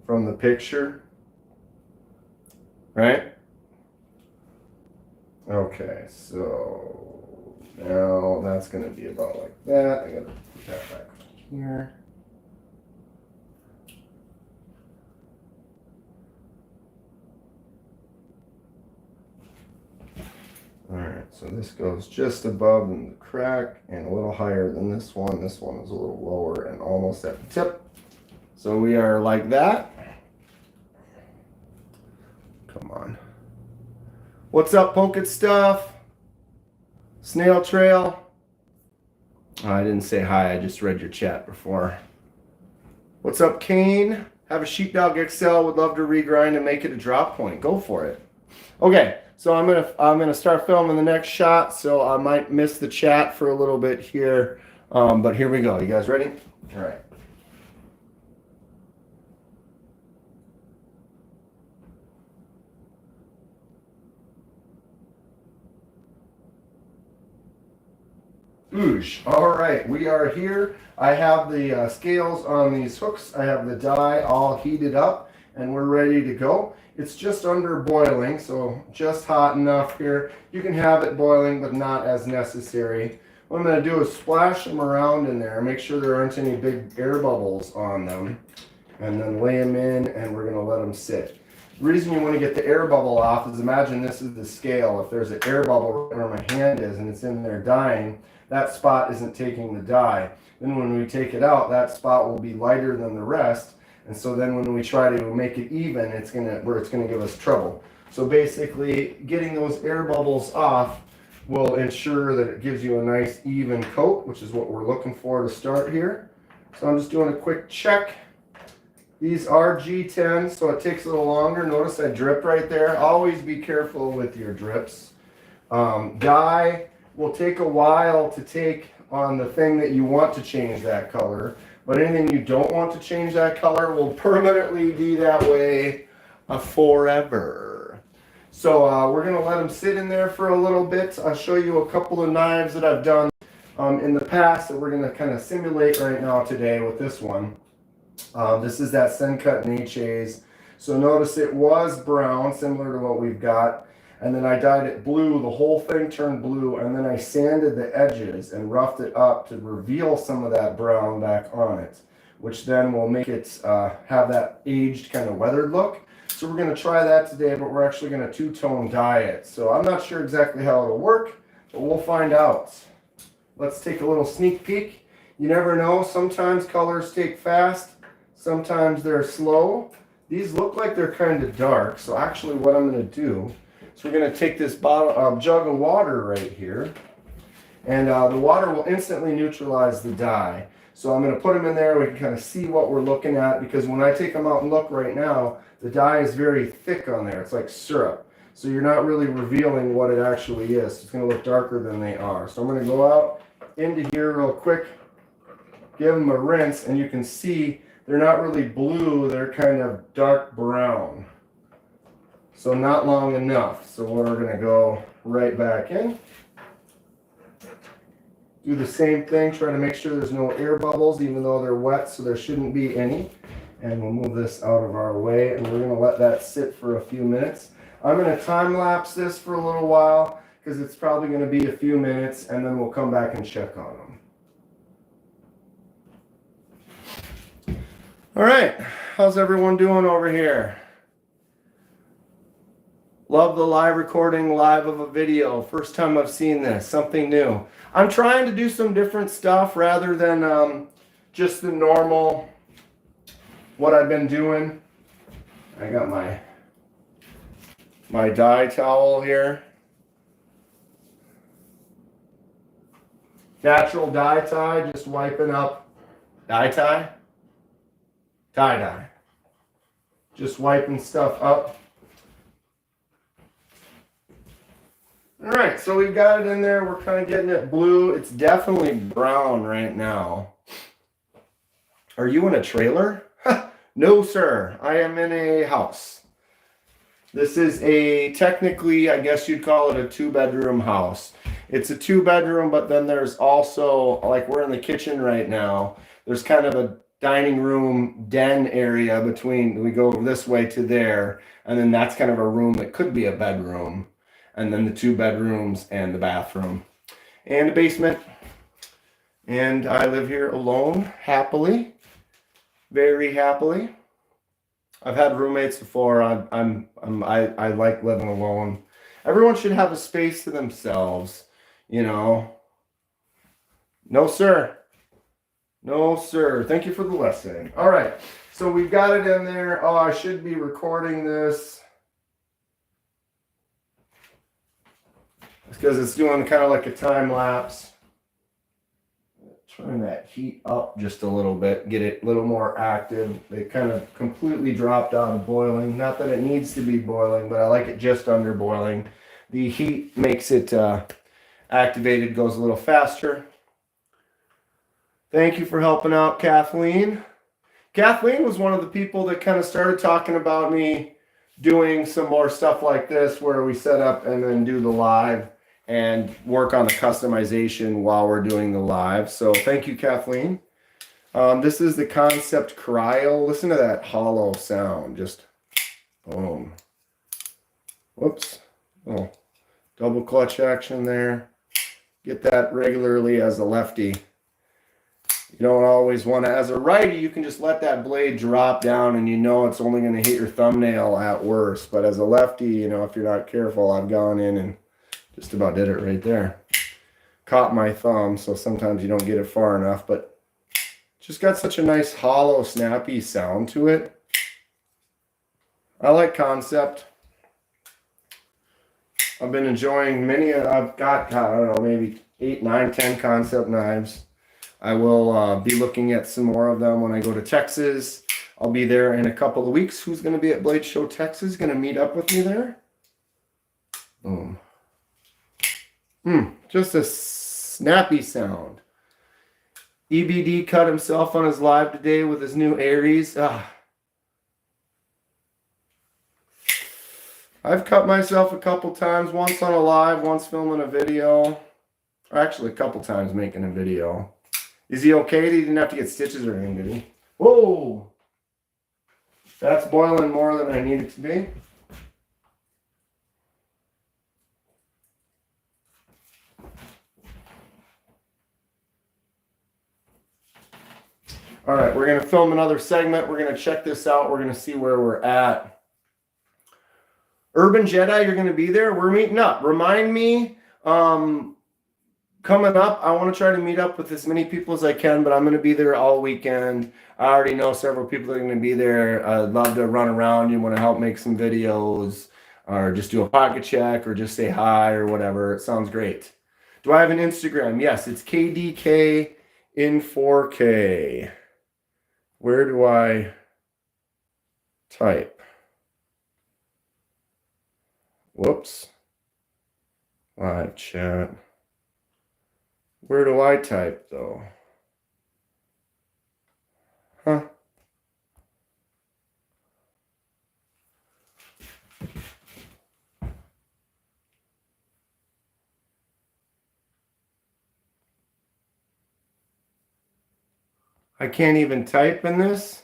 from the picture. Right? Okay, so now that's going to be about like that. I got to put that back here. Alright, so this goes just above in the crack and a little higher than this one. This one is a little lower and almost at the tip. So we are like that. Come on. What's up, Pocket Stuff? Snail Trail. Oh, I didn't say hi, I just read your chat before. What's up, Kane? Have a Sheepdog XL, would love to regrind and make it a drop point. Go for it. Okay, so I'm gonna start filming the next shot, so I might miss the chat for a little bit here. But here we go. You guys ready? All right. Oosh. All right, we are here. I have the scales on these hooks. I have the dye all heated up, and we're ready to go. It's just under boiling, so just hot enough here. You can have it boiling, but not as necessary. What I'm going to do is splash them around in there, make sure there aren't any big air bubbles on them, and then lay them in, and we're going to let them sit. The reason you want to get the air bubble off is, imagine this is the scale. If there's an air bubble right where my hand is and it's in there dyeing, that spot isn't taking the dye. Then when we take it out, that spot will be lighter than the rest, and so then when we try to make it even, it's gonna give us trouble. So basically, getting those air bubbles off will ensure that it gives you a nice even coat, which is what we're looking for to start here. So I'm just doing a quick check. These are G10s, so it takes a little longer. Notice I dripped right there. Always be careful with your drips. Dye will take a while to take on the thing that you want to change that color, but anything you don't want to change that color will permanently be that way forever. So we're going to let them sit in there for a little bit. I'll show you a couple of knives that I've done in the past that we're going to kind of simulate right now today with this one. This is that Sencut HAs. So notice it was brown, similar to what we've got. And then I dyed it blue, the whole thing turned blue, and then I sanded the edges and roughed it up to reveal some of that brown back on it, which then will make it have that aged kind of weathered look. So we're going to try that today, but we're actually going to two-tone dye it. So I'm not sure exactly how it'll work, but we'll find out. Let's take a little sneak peek. You never know, sometimes colors take fast, sometimes they're slow. These look like they're kind of dark, so actually what I'm going to do, so we're going to take this jug of water right here, and the water will instantly neutralize the dye. So I'm going to put them in there, we can kind of see what we're looking at, because when I take them out and look right now, the dye is very thick on there. It's like syrup. So you're not really revealing what it actually is. It's going to look darker than they are. So I'm going to go out into here real quick, give them a rinse, and you can see they're not really blue, they're kind of dark brown. So not long enough. So we're going to go right back in. Do the same thing, try to make sure there's no air bubbles, even though they're wet, so there shouldn't be any. And we'll move this out of our way, and we're going to let that sit for a few minutes. I'm going to time lapse this for a little while, because it's probably going to be a few minutes, and then we'll come back and check on them. All right, how's everyone doing over here? Love the live recording live of a video. First time I've seen this, something new. I'm trying to do some different stuff rather than just the normal, what I've been doing. I got my dye towel here. Natural dye tie, just wiping up dye tie. Tie-dye. Just wiping stuff up. All right, so we've got it in there. We're kind of getting it blue. It's definitely brown right now. Are you in a trailer? No, sir. I am in a house. This is technically, I guess you'd call it a 2-bedroom house. It's a 2-bedroom, but then there's also, like we're in the kitchen right now, there's kind of a dining room den area between, we go this way to there, and then that's kind of a room that could be a bedroom. And then the 2 bedrooms and the bathroom and the basement. And I live here alone, happily, very happily. I've had roommates before. I like living alone. Everyone should have a space to themselves, you know. No, sir. No, sir. Thank you for the lesson. All right. So we've got it in there. Oh, I should be recording this. It's because it's doing kind of like a time lapse. Turn that heat up just a little bit, get it a little more active. It kind of completely dropped out of boiling. Not that it needs to be boiling, but I like it just under boiling. The heat makes it activated, goes a little faster. Thank you for helping out, Kathleen. Kathleen was one of the people that kind of started talking about me doing some more stuff like this where we set up and then do the live and work on the customization while we're doing the live. So thank you, Kathleen. This is the Concept Cryo. Listen to that hollow sound. Just boom. Whoops. Oh, double clutch action there. Get that regularly as a lefty. You don't always want to, as a righty, you can just let that blade drop down and you know it's only going to hit your thumbnail at worst. But as a lefty, you know, if you're not careful, I've gone in and just about did it right there. Caught my thumb, so sometimes you don't get it far enough, but just got such a nice hollow, snappy sound to it. I like Concept. I've been enjoying many. I've got, I don't know, maybe 8, 9, 10 Concept knives. I will be looking at some more of them when I go to Texas. I'll be there in a couple of weeks. Who's going to be at Blade Show Texas? Going to meet up with me there? Boom. Just a snappy sound. EBD cut himself on his live today with his new Aries. I've cut myself a couple times, once on a live, once filming a video. Or actually a couple times making a video. Is he okay? He didn't have to get stitches or anything, did he? Whoa! That's boiling more than I need it to be. All right, we're going to film another segment. We're going to check this out. We're going to see where we're at. Urban Jedi, you're going to be there. We're meeting up. Remind me, coming up, I want to try to meet up with as many people as I can, but I'm going to be there all weekend. I already know several people that are going to be there. I'd love to run around. You want to help make some videos or just do a pocket check or just say hi or whatever. It sounds great. Do I have an Instagram? Yes, it's KDK in 4K. Where do I type? Whoops. Live chat. Where do I type, though? Huh? I can't even type in this.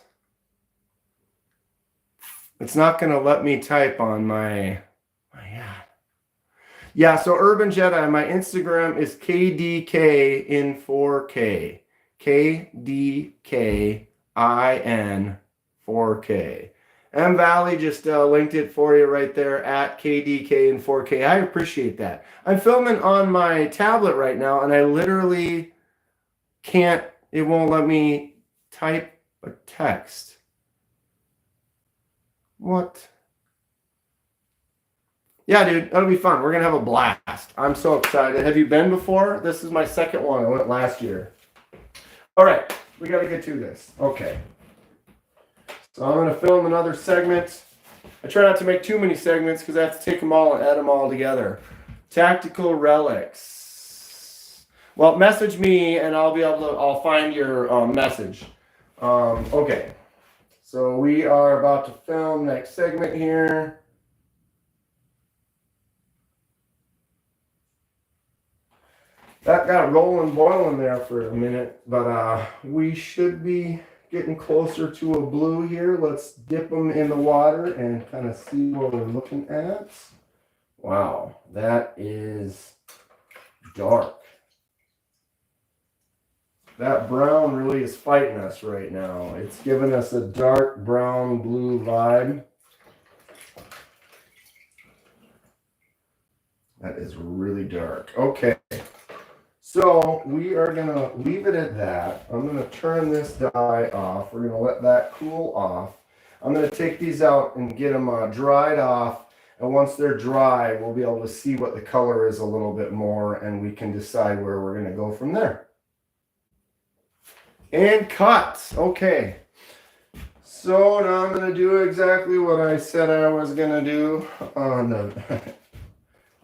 It's not going to let me type on my ad. Yeah, so Urban Jedi, my Instagram is KDK in 4K. KDKIN 4K. M Valley just linked it for you right there at KDK in 4K. I appreciate that. I'm filming on my tablet right now, and I literally can't, it won't let me type a text. What? Yeah, dude, that'll be fun. We're going to have a blast. I'm so excited. Have you been before? This is my second one. I went last year. All right, we got to get to this. Okay. So I'm going to film another segment. I try not to make too many segments because I have to take them all and add them all together. Tactical relics. Well, message me and I'll be able to, I'll find your message. Okay. So we are about to film next segment here. That got rolling, boiling there for a minute, but we should be getting closer to a blue here. Let's dip them in the water and kind of see what we're looking at. Wow, that is dark. That brown really is fighting us right now. It's giving us a dark brown blue vibe. That is really dark. Okay. So we are going to leave it at that. I'm going to turn this dye off. We're going to let that cool off. I'm going to take these out and get them dried off. And once they're dry, we'll be able to see what the color is a little bit more, and we can decide where we're going to go from there. And cut. Okay. So now I'm going to do exactly what I said I was going to do on the...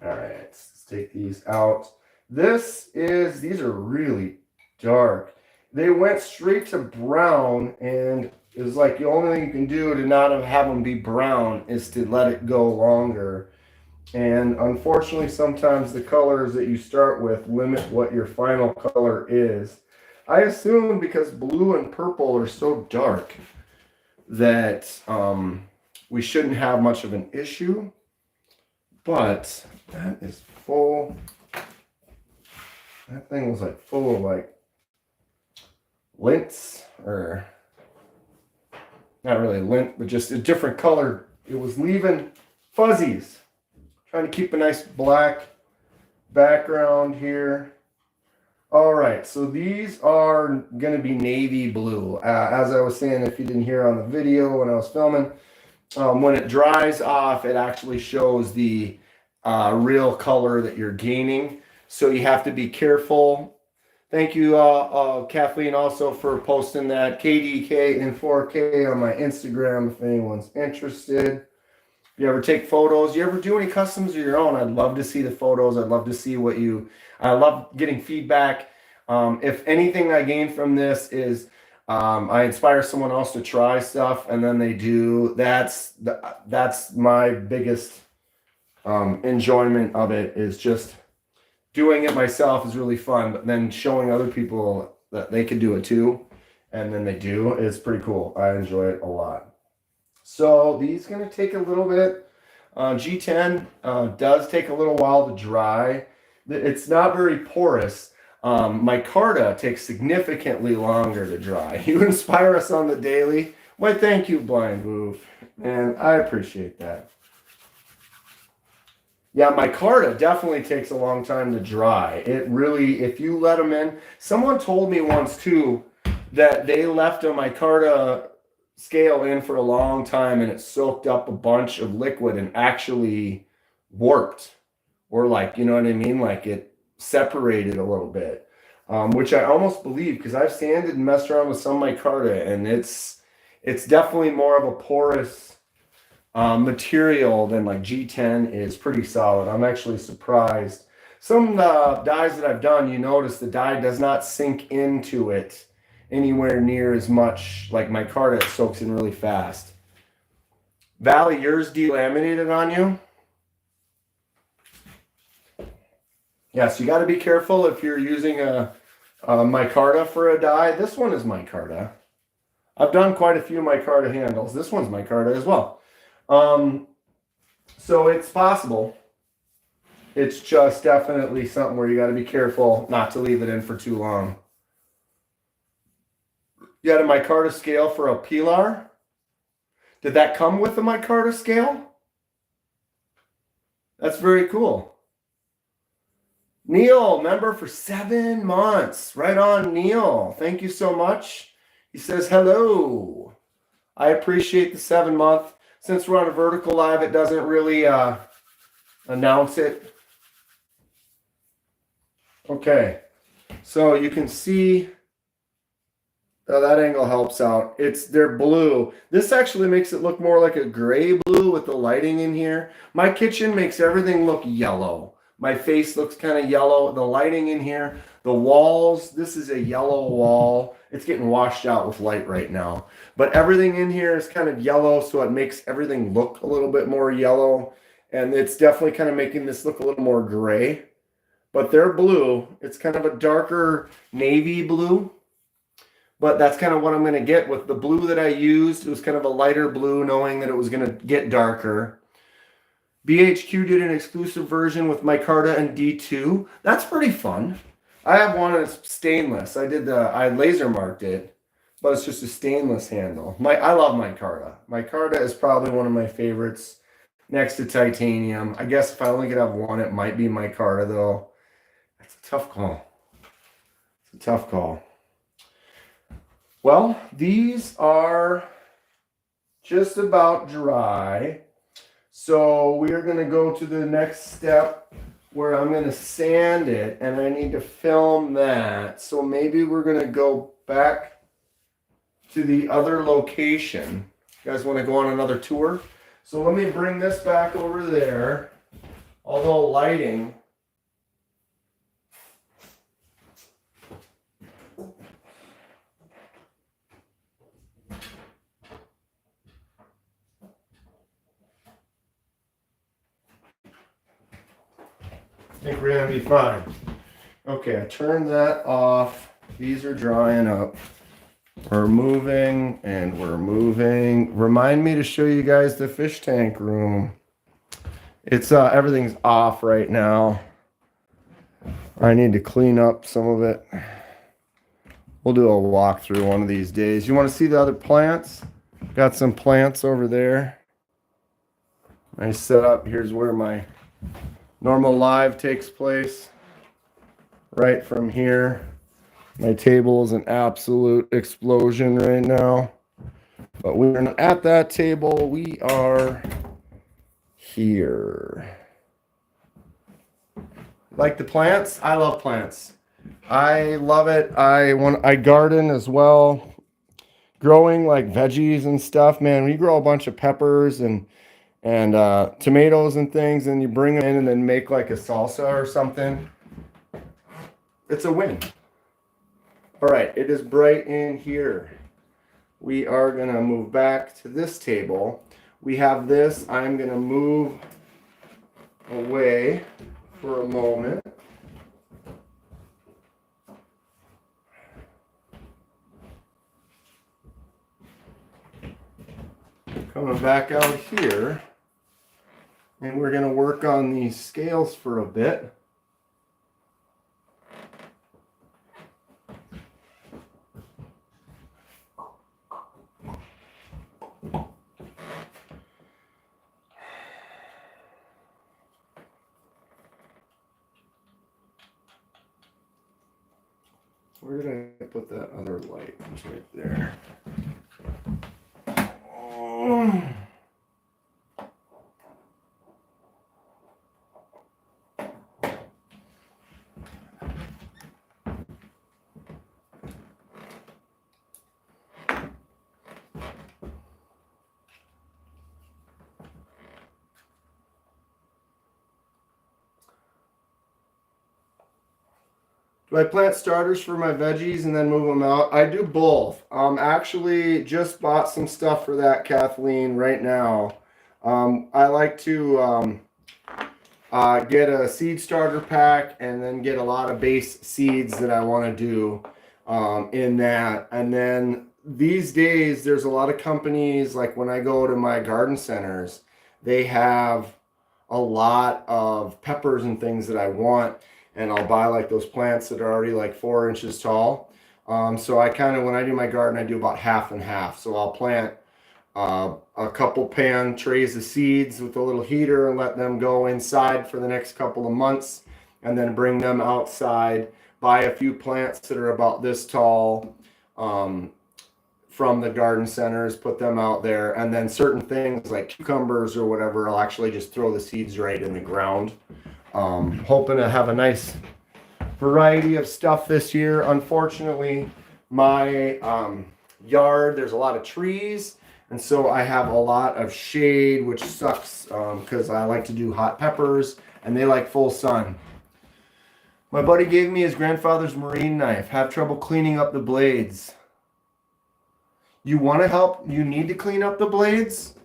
All right, let's take these out. These are really dark. They went straight to brown, and it was like the only thing you can do to not have them be brown is to let it go longer. And unfortunately, sometimes the colors that you start with limit what your final color is. I assume because blue and purple are so dark that we shouldn't have much of an issue. But that is full. That thing was like full of like lints, or not really lint, but just a different color. It was leaving fuzzies. Trying to keep a nice black background here. All right, so these are going to be navy blue. As I was saying, if you didn't hear on the video when I was filming, when it dries off, it actually shows the real color that you're gaining. So you have to be careful. Thank you, Kathleen, also for posting that KDK in 4K on my Instagram if anyone's interested. If you ever take photos, you ever do any customs of your own, I'd love to see the photos. I'd love to see what I love getting feedback. If anything I gain from this is I inspire someone else to try stuff and then they do, that's my biggest enjoyment of it, is just doing it myself is really fun, but then showing other people that they can do it too, and then they do, is pretty cool. I enjoy it a lot. So these are going to take a little bit. G10 does take a little while to dry. It's not very porous. Micarta takes significantly longer to dry. You inspire us on the daily. Why, thank you, Blind Move. And I appreciate that. Yeah, micarta definitely takes a long time to dry. It really, if you let them in. Someone told me once too that they left a micarta scale in for a long time and it soaked up a bunch of liquid and actually warped, or like, you know what I mean, like it separated a little bit, which I almost believe, because I've sanded and messed around with some micarta, and it's definitely more of a porous material than like G10 is. Pretty solid. I'm actually surprised. Some dyes that I've done, you notice the dye does not sink into it anywhere near as much. Like micarta, it soaks in really fast. Valley, yours delaminated on you? Yes, you got to be careful if you're using a micarta for a dye. This one is micarta. I've done quite a few micarta handles. This one's micarta as well. So it's possible. It's just definitely something where you got to be careful not to leave it in for too long. You got a micarta scale for a pilar? Did that come with a micarta scale? That's very cool. Neil, member for 7 months. Right on, Neil. Thank you so much. He says hello. I appreciate the 7-month. Since we're on a vertical live, it doesn't really announce it. Okay, so you can see that angle helps out. They're blue. This actually makes it look more like a gray blue with the lighting in here. My kitchen makes everything look yellow. My face looks kind of yellow. The lighting in here, the walls, this is a yellow wall. It's getting washed out with light right now. But everything in here is kind of yellow, so it makes everything look a little bit more yellow. And it's definitely kind of making this look a little more gray. But they're blue. It's kind of a darker navy blue. But that's kind of what I'm going to get with the blue that I used. It was kind of a lighter blue, knowing that it was going to get darker. BHQ did an exclusive version with micarta and D2. That's pretty fun. I have one that's stainless. I laser marked it, but it's just a stainless handle. I love micarta. Micarta is probably one of my favorites next to titanium. I guess if I only could have one, it might be micarta though. That's a tough call. It's a tough call. Well, these are just about dry. So we are going to go to the next step where I'm going to sand it, and I need to film that. So maybe we're going to go back to the other location. You guys want to go on another tour? So let me bring this back over there. Although lighting, I think we're gonna be fine. Okay, I turned that off. These are drying up. We're moving and we're moving. Remind me to show you guys the fish tank room. It's everything's off right now. I need to clean up some of it. We'll do a walkthrough one of these days. You want to see the other plants? Got some plants over there. Nice setup. Here's where my normal live takes place. Right from here. My table is an absolute explosion right now. But we're not at that table. We are here. Like the plants? I love plants. I love it. I garden as well. Growing like veggies and stuff, man. When you grow a bunch of peppers and tomatoes and things, and you bring them in and then make like a salsa or something, it's a win. All right, it is bright in here. We are gonna move back to this table. We have this. I'm gonna move away for a moment. Coming back out here, and we're gonna work on these scales for a bit. Where did I put that other light? It's right there. Do I plant starters for my veggies and then move them out? I do both. Actually, just bought some stuff for that, Kathleen, right now. I like to get a seed starter pack and then get a lot of base seeds that I want to do in that. And then these days, there's a lot of companies, like when I go to my garden centers, they have a lot of peppers and things that I want. And I'll buy like those plants that are already like 4 inches tall. So I kind of, when I do my garden, I do about half and half. So I'll plant a couple pan trays of seeds with a little heater and let them go inside for the next couple of months, and then bring them outside. Buy a few plants that are about this tall from the garden centers, put them out there, and then certain things like cucumbers or whatever, I'll actually just throw the seeds right in the ground. Hoping to have a nice variety of stuff this year. Unfortunately, my yard, there's a lot of trees, and so I have a lot of shade, which sucks because I like to do hot peppers and they like full sun. My buddy gave me his grandfather's marine knife. Have trouble cleaning up the blades. You want to help? You need to clean up the blades?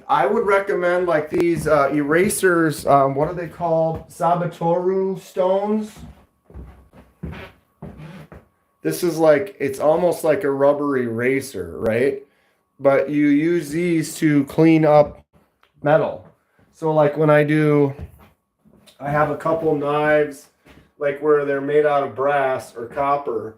I would recommend like these erasers. What are they called? Sabatoru stones. This is like, it's almost like a rubber eraser, right? But you use these to clean up metal. So like when I have a couple knives, like where they're made out of brass or copper,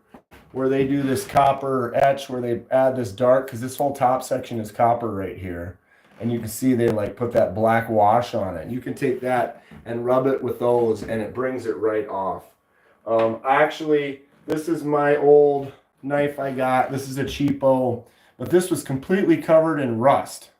where they do this copper etch, where they add this dark, because this whole top section is copper right here. And you can see they like put that black wash on it. You can take that and rub it with those and it brings it right off. Actually, this is my old knife I got. This is a cheapo, but this was completely covered in rust.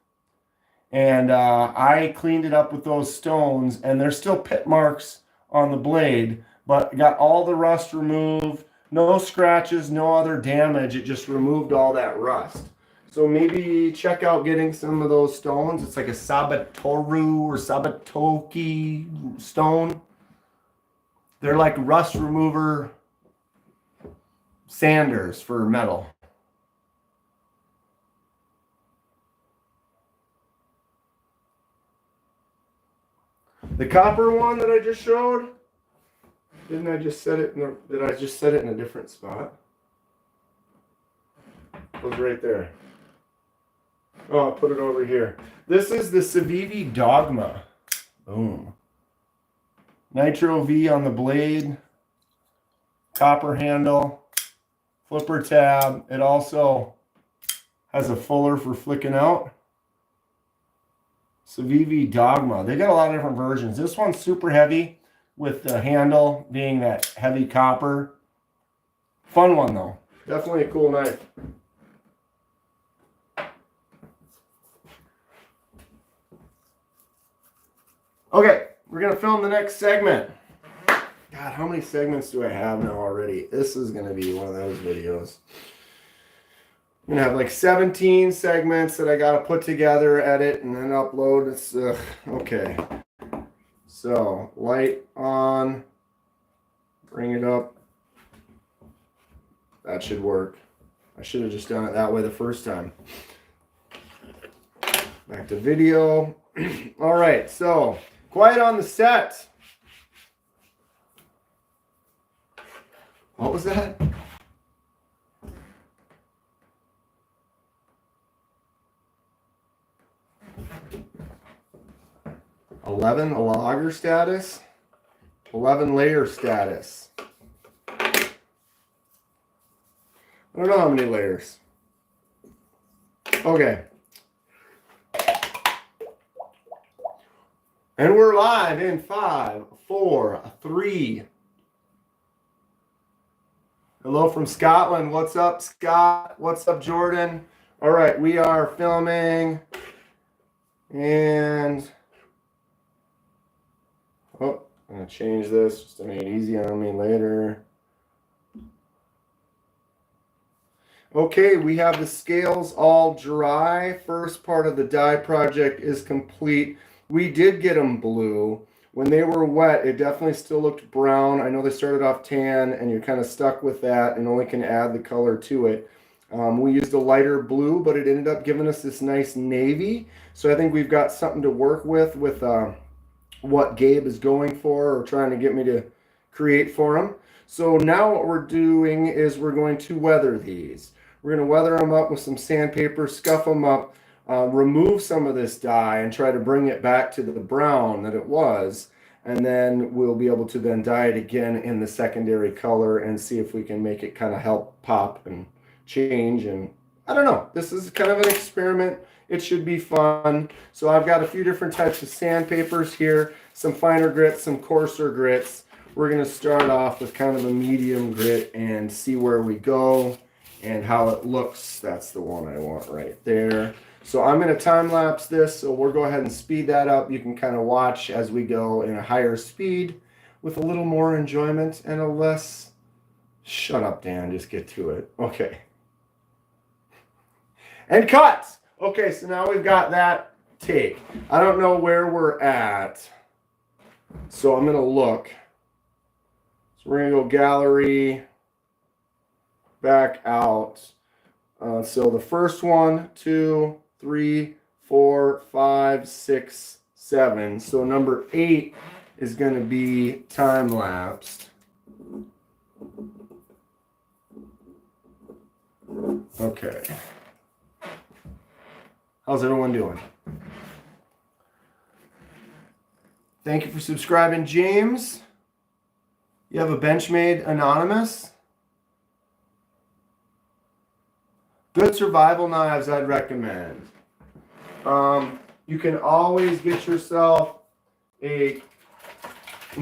And I cleaned it up with those stones, and there's still pit marks on the blade, but got all the rust removed. No scratches, no other damage. It just removed all that rust. So maybe check out getting some of those stones. It's like a Sabatoru or Sabatoki stone. They're like rust remover sanders for metal. The copper one that I just showed, did I just set it in a different spot? It was right there. Oh, I'll put it over here. This is the Civivi Dogma. Boom. Nitro V on the blade. Copper handle. Flipper tab. It also has a fuller for flicking out. Civivi Dogma. They got a lot of different versions. This one's super heavy with the handle being that heavy copper. Fun one though. Definitely a cool knife. Okay, we're going to film the next segment. God, how many segments do I have now already? This is going to be one of those videos. I'm going to have like 17 segments that I got to put together, edit, and then upload. It's, okay. So, light on. Bring it up. That should work. I should have just done it that way the first time. Back to video. All right, so quiet on the set. What was that? A logger status, 11 layer status. I don't know how many layers. Okay. And we're live in 5, 4, 3. Hello from Scotland. What's up, Scott? What's up, Jordan? All right, we are filming. And oh, I'm going to change this just to make it easy on me later. Okay, we have the scales all dry. First part of the die project is complete. We did get them blue. When they were wet, it definitely still looked brown. I know they started off tan, and you're kind of stuck with that and only can add the color to it. We used a lighter blue, but it ended up giving us this nice navy. So I think we've got something to work with what Gabe is going for or trying to get me to create for him. So now what we're doing is we're going to weather these. We're going to weather them up with some sandpaper, scuff them up, remove some of this dye and try to bring it back to the brown that it was. And then we'll be able to then dye it again in the secondary color and see if we can make it kind of help pop and change. And I don't know, this is kind of an experiment. It should be fun. So I've got a few different types of sandpapers here, some finer grits, some coarser grits. We're going to start off with kind of a medium grit and see where we go and how it looks. That's the one I want right there. So I'm going to time lapse this, so we'll go ahead and speed that up. You can kind of watch as we go in a higher speed with a little more enjoyment and a less... Shut up, Dan, just get to it. Okay. And cut! Okay, so now we've got that take. I don't know where we're at, so I'm going to look. So we're going to go gallery, back out. So the first 1, 2, 3, 4, 5, 6, 7. So number 8 is going to be time lapsed. Okay. How's everyone doing? Thank you for subscribing, James. You have a Benchmade Anonymous? Good survival knives I'd recommend. You can always get yourself a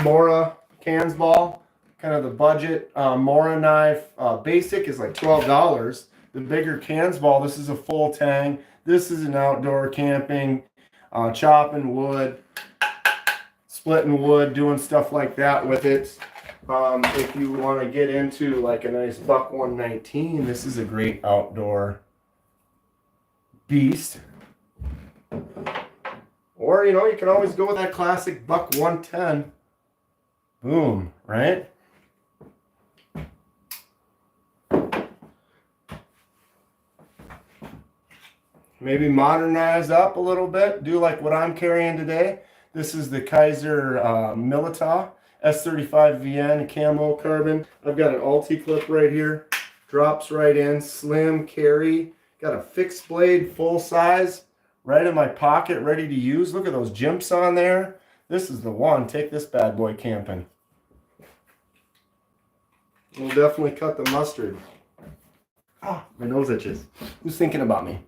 Mora cans ball. kind of the budget. Mora knife, basic is like $12. The bigger cans ball, this is a full tang. This is an outdoor camping, chopping wood, splitting wood, doing stuff like that with it. If you want to get into like a nice buck 119, this is a great outdoor beast. Or, you can always go with that classic buck 110. Boom, right? Maybe modernize up a little bit. Do like what I'm carrying today. This is the Kaiser Milita S35 VN camo carbon. I've got an ulti-clip right here. Drops right in, slim carry. Got a fixed blade, full size, right in my pocket, ready to use. Look at those jimps on there. This is the one. Take this bad boy camping. We'll definitely cut the mustard. Ah, my nose itches. Who's thinking about me?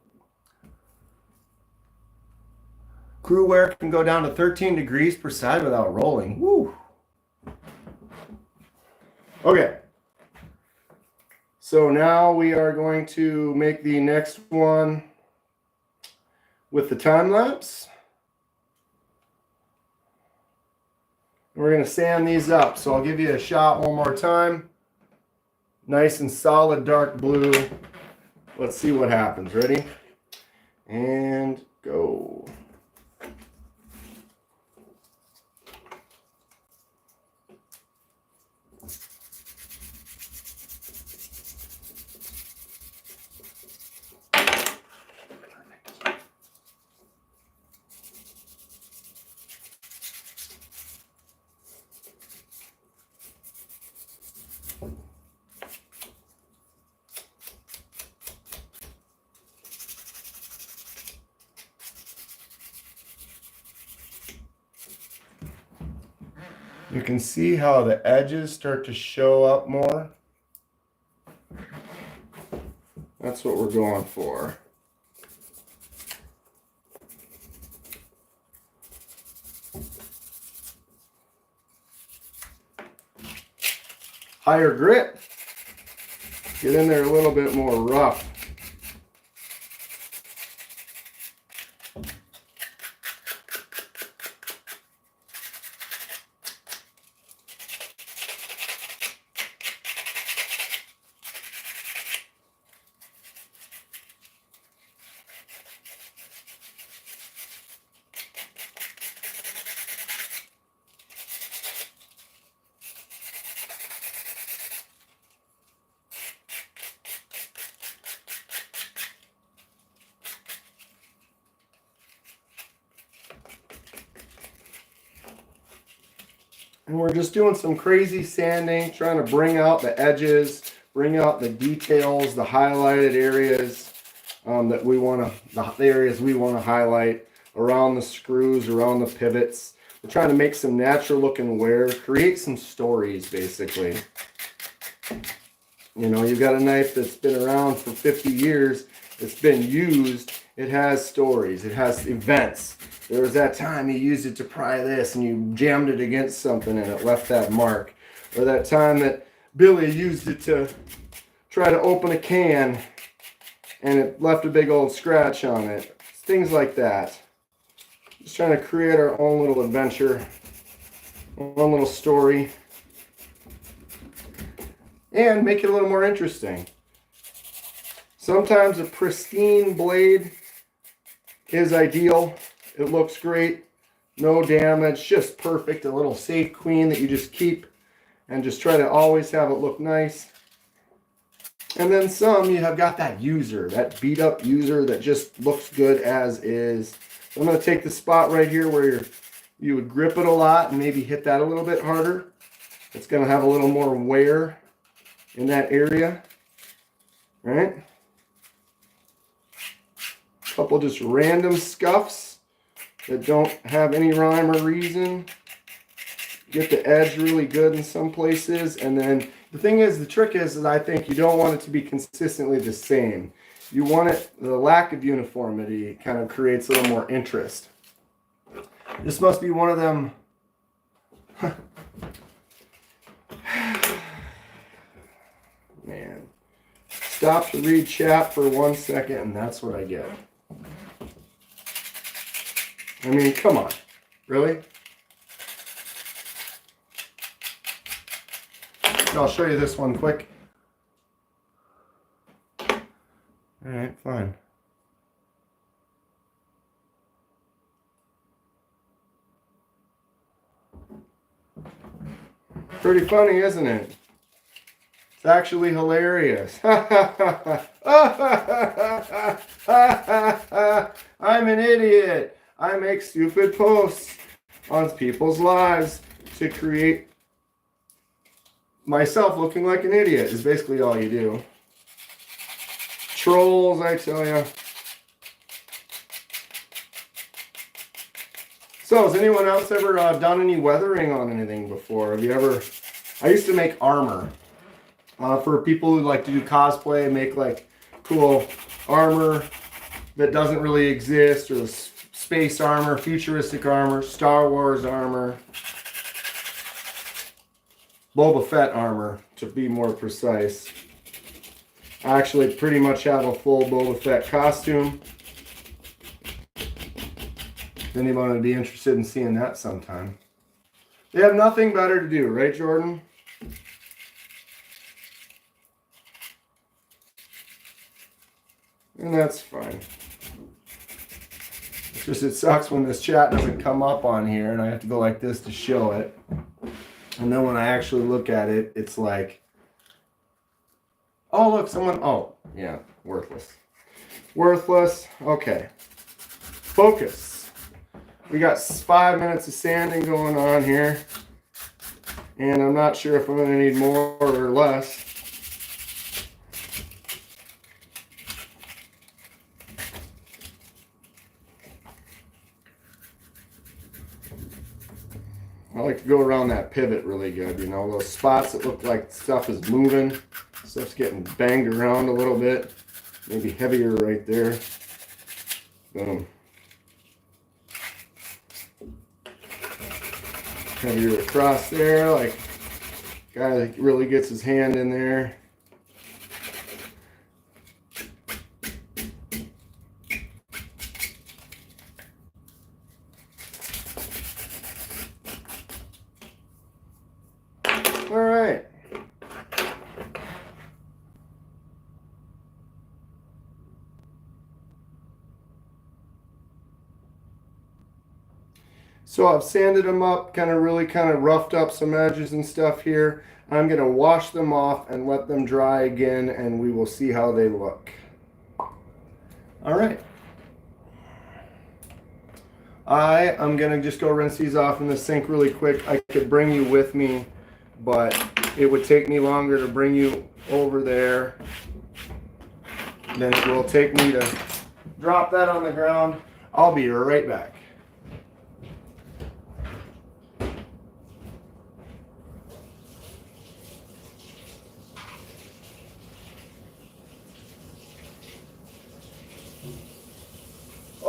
Crew wear can go down to 13 degrees per side without rolling. Woo! Okay. So now we are going to make the next one with the time lapse. We're going to sand these up. So I'll give you a shot one more time. Nice and solid dark blue. Let's see what happens. Ready? And go. You can see how the edges start to show up more. That's what we're going for. Higher grit. Get in there a little bit more rough. And we're just doing some crazy sanding, trying to bring out the edges, bring out the details, the highlighted areas that we want to, the areas we want to highlight around the screws, around the pivots. We're trying to make some natural looking wear, create some stories basically. You've got a knife that's been around for 50 years, it's been used, it has stories, it has events. There was that time you used it to pry this and you jammed it against something and it left that mark. Or that time that Billy used it to try to open a can and it left a big old scratch on it. Things like that. Just trying to create our own little adventure, one little story, and make it a little more interesting. Sometimes a pristine blade is ideal. It looks great, no damage, just perfect. A little safe queen that you just keep and just try to always have it look nice. And then some, you have got that user, that beat up user that just looks good as is. So I'm going to take the spot right here where you would grip it a lot and maybe hit that a little bit harder. It's going to have a little more wear in that area, right? A couple just random scuffs that don't have any rhyme or reason. Get the edge really good in some places. And then the thing is, the trick is I think you don't want it to be consistently the same. You want it, the lack of uniformity kind of creates a little more interest. This must be one of them. stop to read chat for 1 second, and that's what I get. I mean, come on. Really? I'll show you this one quick. Alright, fine. Pretty funny, isn't it? It's actually hilarious. I'm an idiot. I make stupid posts on people's lives to create myself looking like an idiot is basically all you do. Trolls, I tell you. So, has anyone else ever done any weathering on anything before? Have you ever... I used to make armor. For people who like to do cosplay, make like cool armor that doesn't really exist, or space armor, futuristic armor, Star Wars armor, Boba Fett armor, to be more precise. I actually pretty much have a full Boba Fett costume. If anyone would be interested in seeing that sometime. They have nothing better to do, right, Jordan? And that's fine. It's just it sucks when this chat doesn't come up on here and I have to go like this to show it. And then when I actually look at it, it's like, oh, look, someone, oh, yeah, worthless. Worthless, okay. Focus. We got 5 minutes of sanding going on here. And I'm not sure if I'm going to need more or less. I like to go around that pivot really good, you know, those spots that look like stuff is moving, stuff's getting banged around a little bit, maybe heavier right there. Boom. Heavier across there, like guy that really gets his hand in there. All right. So I've sanded them up, kind of roughed up some edges and stuff here. I'm going to wash them off and let them dry again, and we will see how they look. All right. I am going to just go rinse these off in the sink really quick. I could bring you with me, but it would take me longer to bring you over there than it will take me to drop that on the ground. I'll be right back.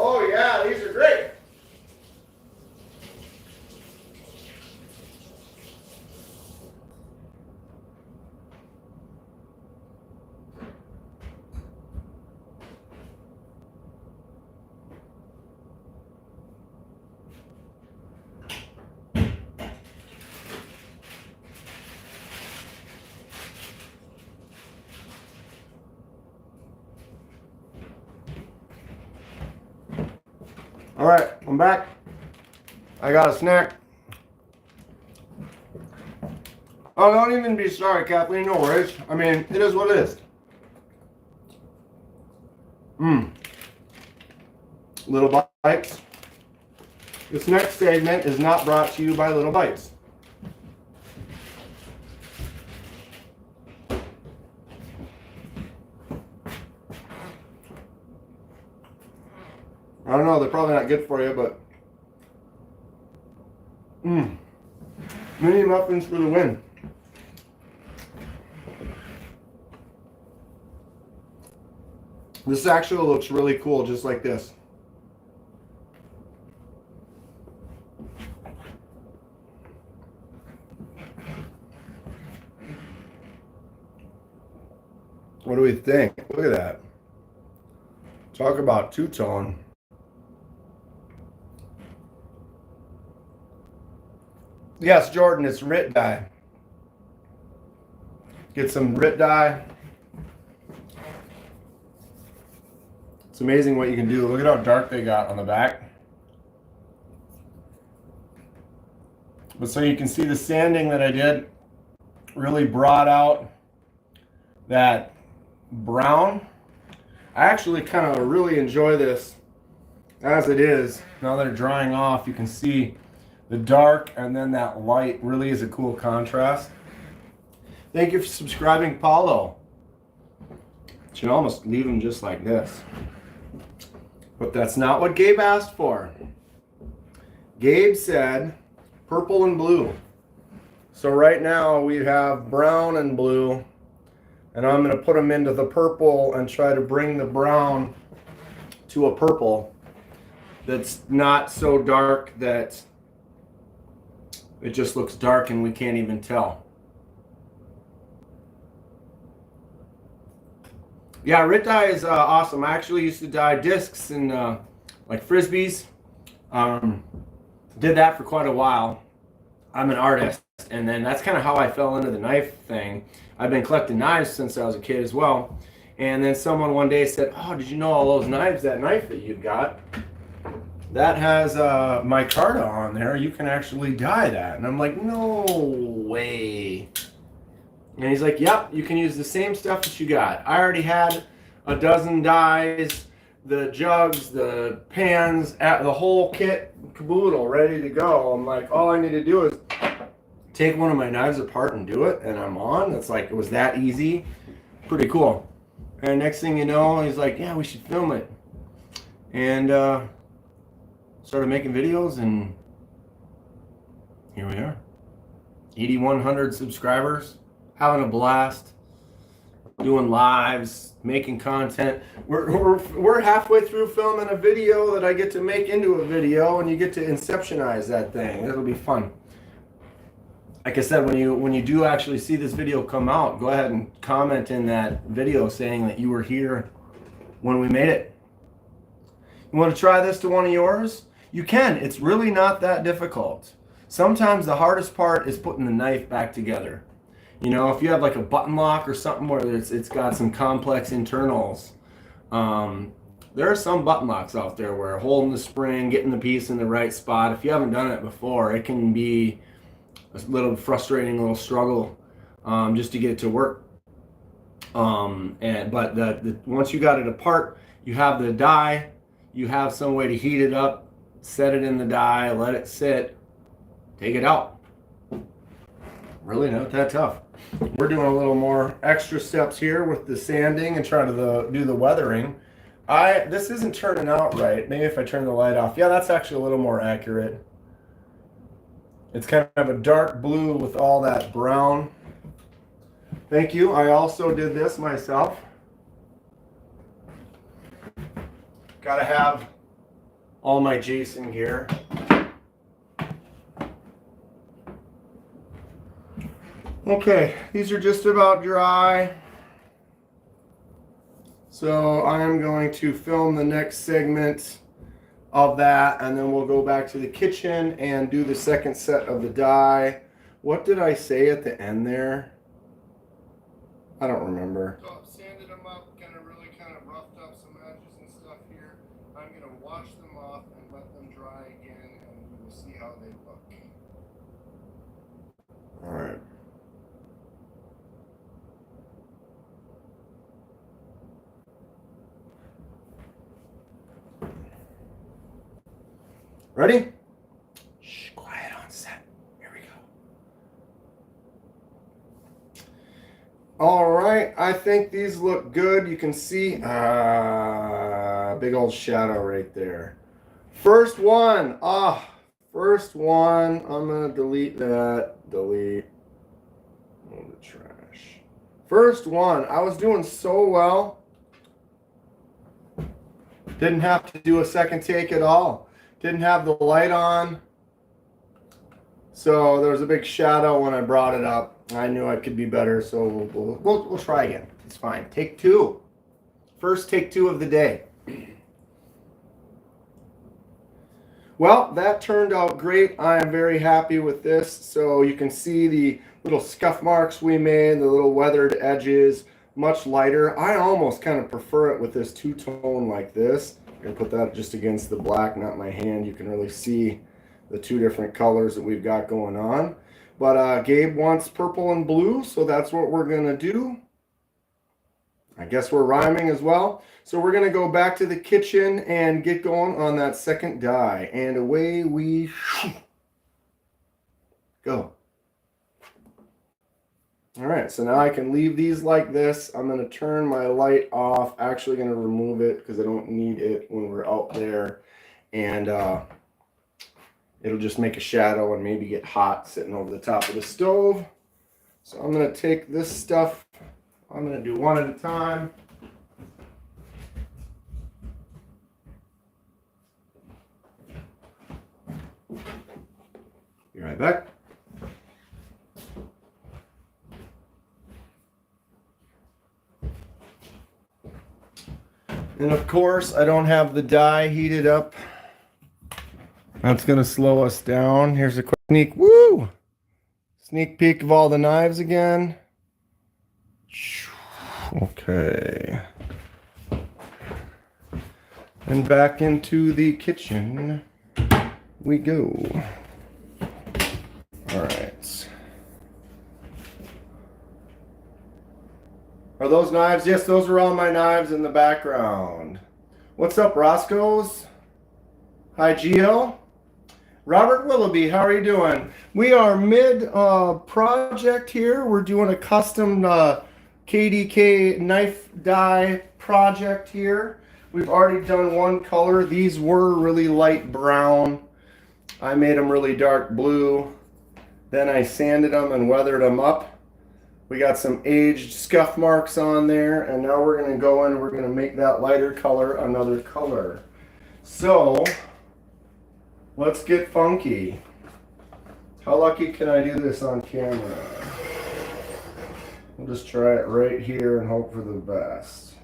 Oh yeah, these are great. All right, I'm back. I got a snack. Oh, don't even be sorry, Kathleen. No worries. I mean, it is what it is. Little Bites. This next segment is not brought to you by Little Bites. I don't know, they're probably not good for you, but mini muffins for the win. This actually looks really cool, just like this. What do we think? Look at that. Talk about two-tone. Yes, Jordan, it's RIT dye. Get some RIT dye. It's amazing what you can do. Look at how dark they got on the back. But so you can see the sanding that I did really brought out that brown. I actually kind of really enjoy this as it is. Now that it's drying off, you can see the dark and then that light really is a cool contrast. Thank you for subscribing, Paulo. Should almost leave them just like this. But that's not what Gabe asked for. Gabe said purple and blue. So right now we have brown and blue, and I'm going to put them into the purple and try to bring the brown to a purple that's not so dark that it just looks dark and we can't even tell. Yeah, RIT dye is awesome. I actually used to dye discs and like frisbees. Did that for quite a while. I'm an artist, and then that's kind of how I fell into the knife thing. I've been collecting knives since I was a kid as well. And then someone one day said, "Oh, did you know all those knives, that knife that you've got, that has micarta on there, you can actually dye that." And I'm like, "No way." And he's like, "Yep, you can use the same stuff that you got." I already had a dozen dyes, the jugs, the pans, the whole kit caboodle ready to go. I'm like, all I need to do is take one of my knives apart and do it, and I'm on. It's like, it was that easy. Pretty cool. And next thing you know, he's like, "Yeah, we should film it." And started making videos, and here we are. 8,100 subscribers. Having a blast, doing lives, making content. We're halfway through filming a video that I get to make into a video, and you get to inceptionize that thing. It'll be fun. Like I said, when you do actually see this video come out, go ahead and comment in that video saying that you were here when we made it. You want to try this to one of yours? You can. It's really not that difficult. Sometimes the hardest part is putting the knife back together. You know, if you have like a button lock or something where it's got some complex internals, there are some button locks out there where holding the spring, getting the piece in the right spot, if you haven't done it before, it can be a little frustrating, little struggle just to get it to work. But once you got it apart, you have the die, you have some way to heat it up, set it in the die, let it sit, take it out. Really not that tough. We're doing a little more extra steps here with the sanding and trying to do the weathering. This isn't turning out right. Maybe if I turn the light off. Yeah, that's actually a little more accurate. It's kind of a dark blue with all that brown. Thank you. I also did this myself. Gotta have all my Jason gear. Okay, these are just about dry. So I'm going to film the next segment of that, and then we'll go back to the kitchen and do the second set of the dye. What did I say at the end there? I don't remember. So I've sanded them up, kind of roughed up some edges and stuff here. I'm going to wash them off and let them dry again, and we will see how they look. All right. Ready? Shh, quiet on set. Here we go. All right, I think these look good. You can see big old shadow right there. First one. First one. I'm gonna delete that. Delete. Oh, the trash. First one. I was doing so well. Didn't have to do a second take at all. Didn't have the light on, so there was a big shadow when I brought it up. I knew I could be better, so we'll try again. It's fine. Take two. First take two of the day. Well, that turned out great. I am very happy with this. So you can see the little scuff marks we made, the little weathered edges, much lighter. I almost kind of prefer it with this two-tone like this. I'm going to put that just against the black, not my hand. You can really see the two different colors that we've got going on. But Gabe wants purple and blue, so that's what we're going to do. I guess we're rhyming as well. So we're going to go back to the kitchen and get going on that second die. And away we go. All right, so now I can leave these like this. I'm going to turn my light off. Actually going to remove it because I don't need it when we're out there. And it'll just make a shadow and maybe get hot sitting over the top of the stove. So I'm going to take this stuff. I'm going to do one at a time. Be right back. And of course, I don't have the dye heated up. That's going to slow us down. Here's a quick sneak peek of all the knives again. Okay. And back into the kitchen we go. All right. Are those knives? Yes, those are all my knives in the background. What's up, Roscoe's? Hi, Gio. Robert Willoughby, how are you doing? We are mid-project here. We're doing a custom KDK knife die project here. We've already done one color. These were really light brown. I made them really dark blue. Then I sanded them and weathered them up. We got some aged scuff marks on there, and now we're going to go in and we're going to make that lighter color another color. So, let's get funky. How lucky can I do this on camera? We'll just try it right here and hope for the best.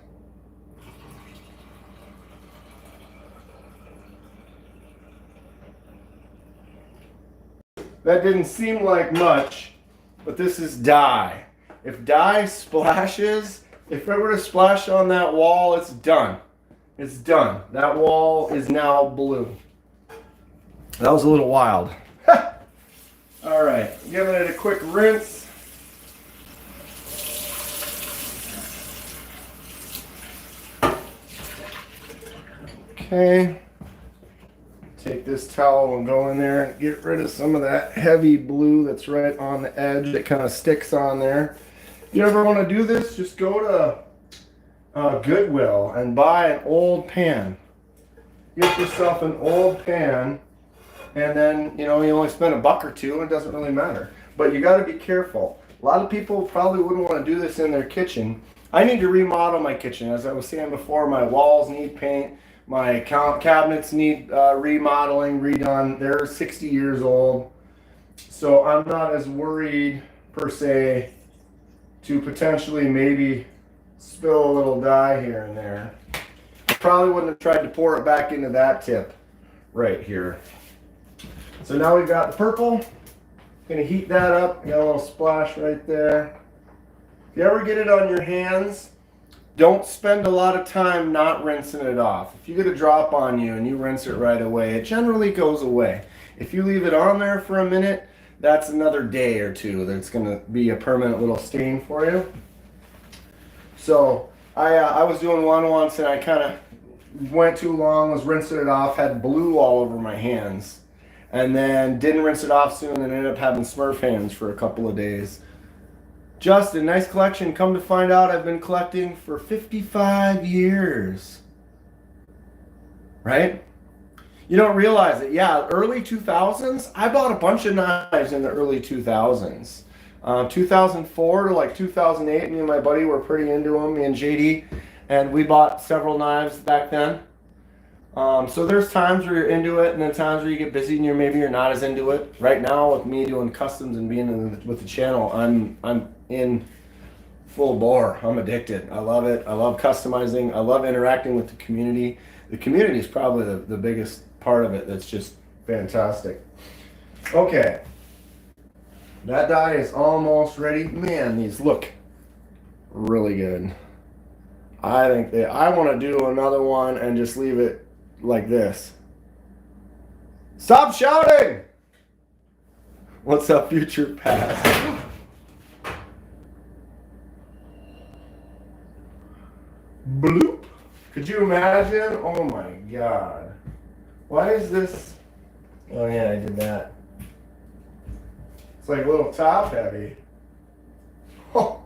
That didn't seem like much, but this is dye. If dye splashes, if it were to splash on that wall, it's done. It's done. That wall is now blue. That was a little wild. All right, giving it a quick rinse. Okay. Take this towel and go in there and get rid of some of that heavy blue that's right on the edge that kind of sticks on there. If you ever want to do this, just go to Goodwill and buy an old pan. Get yourself an old pan, and then, you know, you only spend $1 or $2 and it doesn't really matter. But you got to be careful. A lot of people probably wouldn't want to do this in their kitchen. I need to remodel my kitchen. As I was saying before, my walls need paint. My cabinets need remodeling, redone. They're 60 years old. So I'm not as worried, per se, to potentially maybe spill a little dye here and there. I probably wouldn't have tried to pour it back into that tip right here. So now we've got the purple. Gonna heat that up. Got a little splash right there. If you ever get it on your hands, don't spend a lot of time not rinsing it off. If you get a drop on you and you rinse it right away, it generally goes away. If you leave it on there for a minute, that's another day or two that's going to be a permanent little stain for you. So I was doing one once and I kind of went too long, was rinsing it off, had blue all over my hands, and then didn't rinse it off soon and ended up having Smurf hands for a couple of days. Justin, nice collection. Come to find out, I've been collecting for 55 years. Right? You don't realize it. Yeah, early 2000s, I bought a bunch of knives in the early 2000s. 2004 to like 2008, me and my buddy were pretty into them, me and JD, and we bought several knives back then. So there's times where you're into it, and then times where you get busy and maybe you're not as into it. Right now, with me doing customs and being with the channel, I'm in full bore. I'm addicted. I love it. I love customizing. I love interacting with the community. The community is probably the biggest part of it that's just fantastic. Okay. That die is almost ready. Man, these look really good. I think I want to do another one and just leave it like this. Stop shouting! What's up, future past? Bloop. Could you imagine? Oh my God. Why is this? Oh yeah, I did that. It's like a little top heavy. Oh,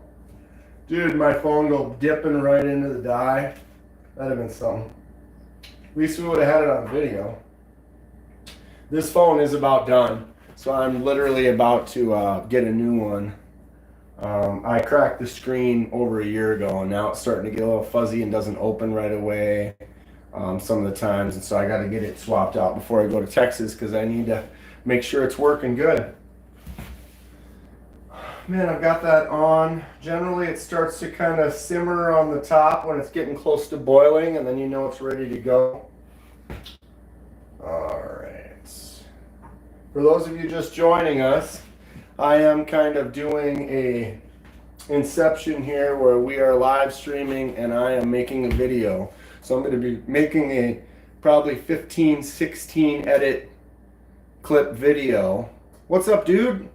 dude, my phone go dipping right into the die. That'd have been something. At least we would have had it on video. This phone is about done, so I'm literally about to get a new one. I cracked the screen over a year ago, and now it's starting to get a little fuzzy and doesn't open right away some of the times, and so I got to get it swapped out before I go to Texas because I need to make sure it's working good. Man, I've got that on. Generally, it starts to kind of simmer on the top when it's getting close to boiling, and then you know it's ready to go. All right. For those of you just joining us, I am kind of doing a inception here where we are live streaming and I am making a video. So I'm going to be making a probably 15, 16 edit clip video. What's up, dude?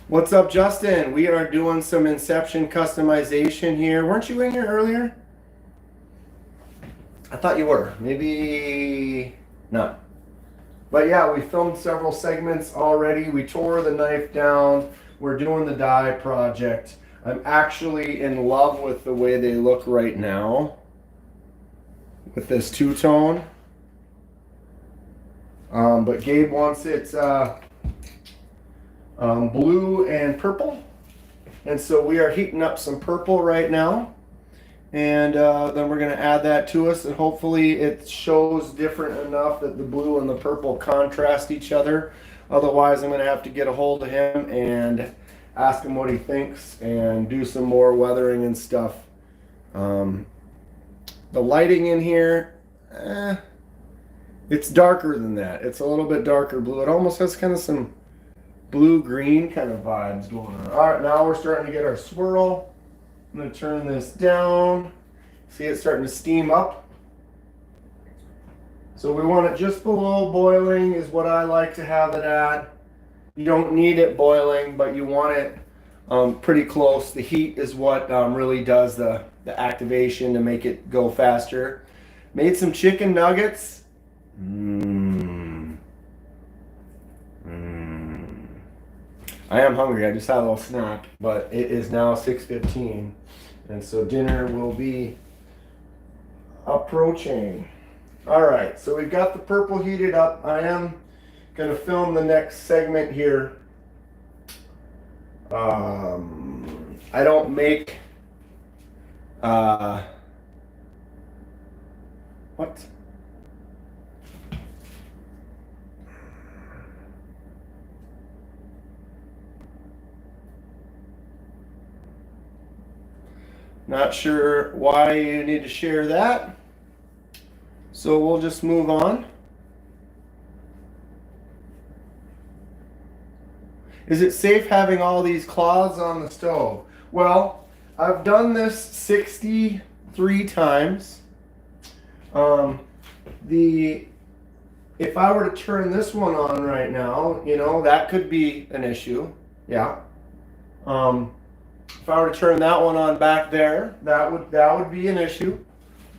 What's up, Justin? We are doing some Inception customization here. Weren't you in here earlier? I thought you were. Maybe not. But yeah, we filmed several segments already. We tore the knife down. We're doing the die project. I'm actually in love with the way they look right now with this two-tone. But Gabe wants it blue and purple. And so we are heating up some purple right now. And then we're going to add that to us, and hopefully it shows different enough that the blue and the purple contrast each other. Otherwise, I'm going to have to get a hold of him and ask him what he thinks and do some more weathering and stuff. The lighting in here, it's darker than that. It's a little bit darker blue. It almost has kind of some blue-green kind of vibes going on. All right, now we're starting to get our swirl. I'm going to turn this down. See it starting to steam up. So we want it just below boiling is what I like to have it at. You don't need it boiling, but you want it pretty close. The heat is what really does the activation to make it go faster. Made some chicken nuggets. I am hungry. I just had a little snack, but it is now 6:15, and so dinner will be approaching. All right, so we've got the purple heated up. I am going to film the next segment here. I don't make what? Not sure why you need to share that. So we'll just move on. Is it safe having all these cloths on the stove? Well, I've done this 63 times. If I were to turn this one on right now, you know, that could be an issue. Yeah. If I were to turn that one on back there, that would be an issue.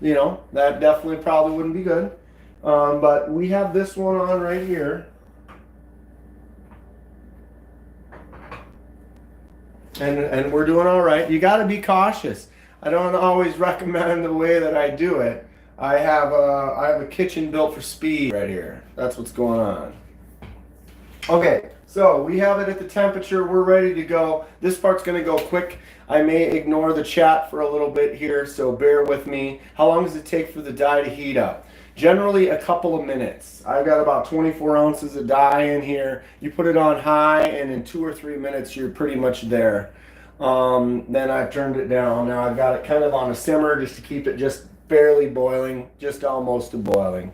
You know, that definitely probably wouldn't be good. But we have this one on right here. And we're doing all right. You got to be cautious. I don't always recommend the way that I do it. I have a kitchen built for speed right here. That's what's going on. Okay, so we have it at the temperature. We're ready to go. This part's going to go quick. I may ignore the chat for a little bit here, so bear with me. How long does it take for the dye to heat up? Generally a couple of minutes. I've got about 24 ounces of dye in here. You put it on high, and in 2 or 3 minutes you're pretty much there. Then I've turned it down. Now I've got it kind of on a simmer just to keep it just barely boiling, just almost to boiling.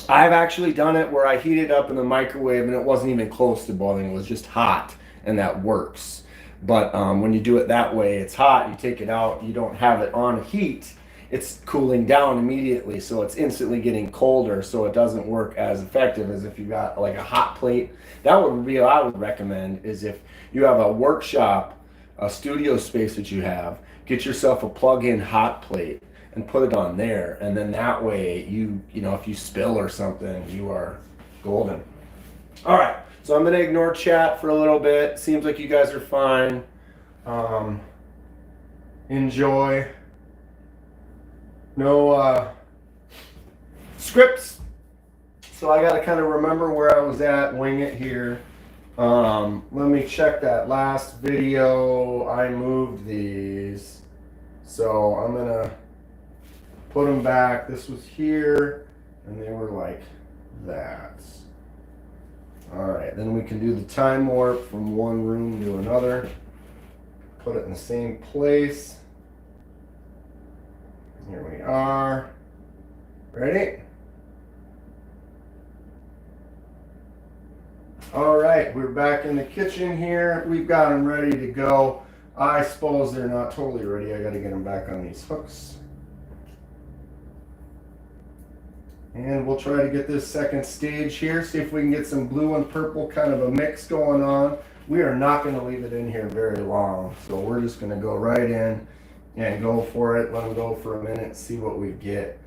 I've actually done it where I heat it up in the microwave and it wasn't even close to boiling. It was just hot, and that works. But when you do it that way, it's hot, you take it out, you don't have it on heat, it's cooling down immediately, so it's instantly getting colder, so it doesn't work as effective as if you got like a hot plate. That would be what I would recommend, is if you have a workshop, a studio space that you have, get yourself a plug-in hot plate and put it on there, and then that way you know, if you spill or something, you are golden. All right, so I'm gonna ignore chat for a little bit. Seems like you guys are fine. Enjoy. No scripts, so I gotta kind of remember where I was at, wing it here. Let me check that last video. I moved these, so I'm gonna put them back. This was here, and they were like that. All right, then we can do the time warp from one room to another. Put it in the same place. Here we are. Ready? All right, we're back in the kitchen here. We've got them ready to go. I suppose they're not totally ready. I got to get them back on these hooks. And we'll try to get this second stage here, see if we can get some blue and purple kind of a mix going on. We are not going to leave it in here very long, so we're just going to go right in and go for it. Let them go for a minute, see what we get.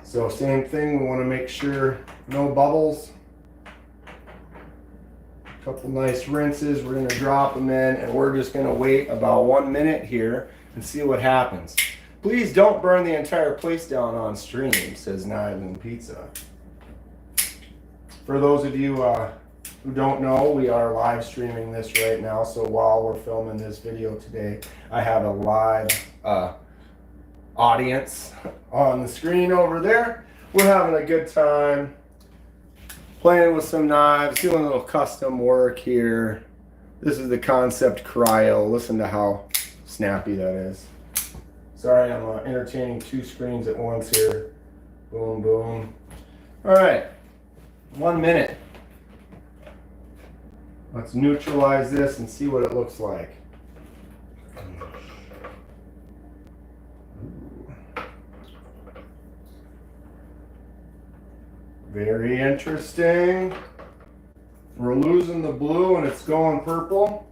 So same thing, we want to make sure no bubbles. A couple nice rinses, we're going to drop them in, and we're just going to wait about 1 minute here and see what happens. Please don't burn the entire place down on stream, says Nyland Pizza. For those of you who don't know, we are live streaming this right now, so while we're filming this video today, I have a live audience on the screen over there. We're having a good time playing with some knives, doing a little custom work here. This is the Concept Cryo. Listen to how snappy that is. Sorry, I'm entertaining 2 screens at once here. Boom, boom. All right, 1 minute. Let's neutralize this and see what it looks like. Very interesting. We're losing the blue and it's going purple,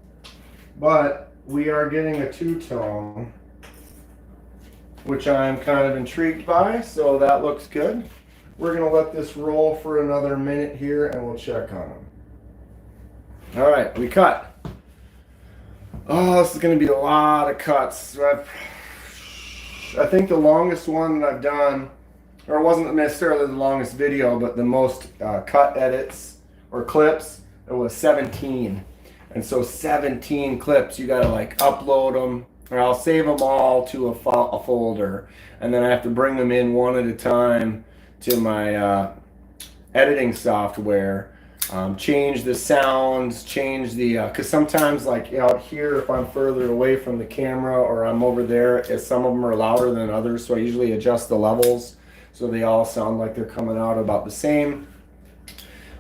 but we are getting a two-tone, which I'm kind of intrigued by, so that looks good. We're gonna let this roll for another minute here and we'll check on them. All right, we cut. Oh, this is gonna be a lot of cuts. So I think the longest one that I've done, or it wasn't necessarily the longest video, but the most cut edits or clips, it was 17. And so 17 clips, you gotta like upload them, or I'll save them all to a folder, and then I have to bring them in one at a time to my editing software, change the sounds, change the, because sometimes like out here, if I'm further away from the camera or I'm over there, some of them are louder than others, so I usually adjust the levels so they all sound like they're coming out about the same.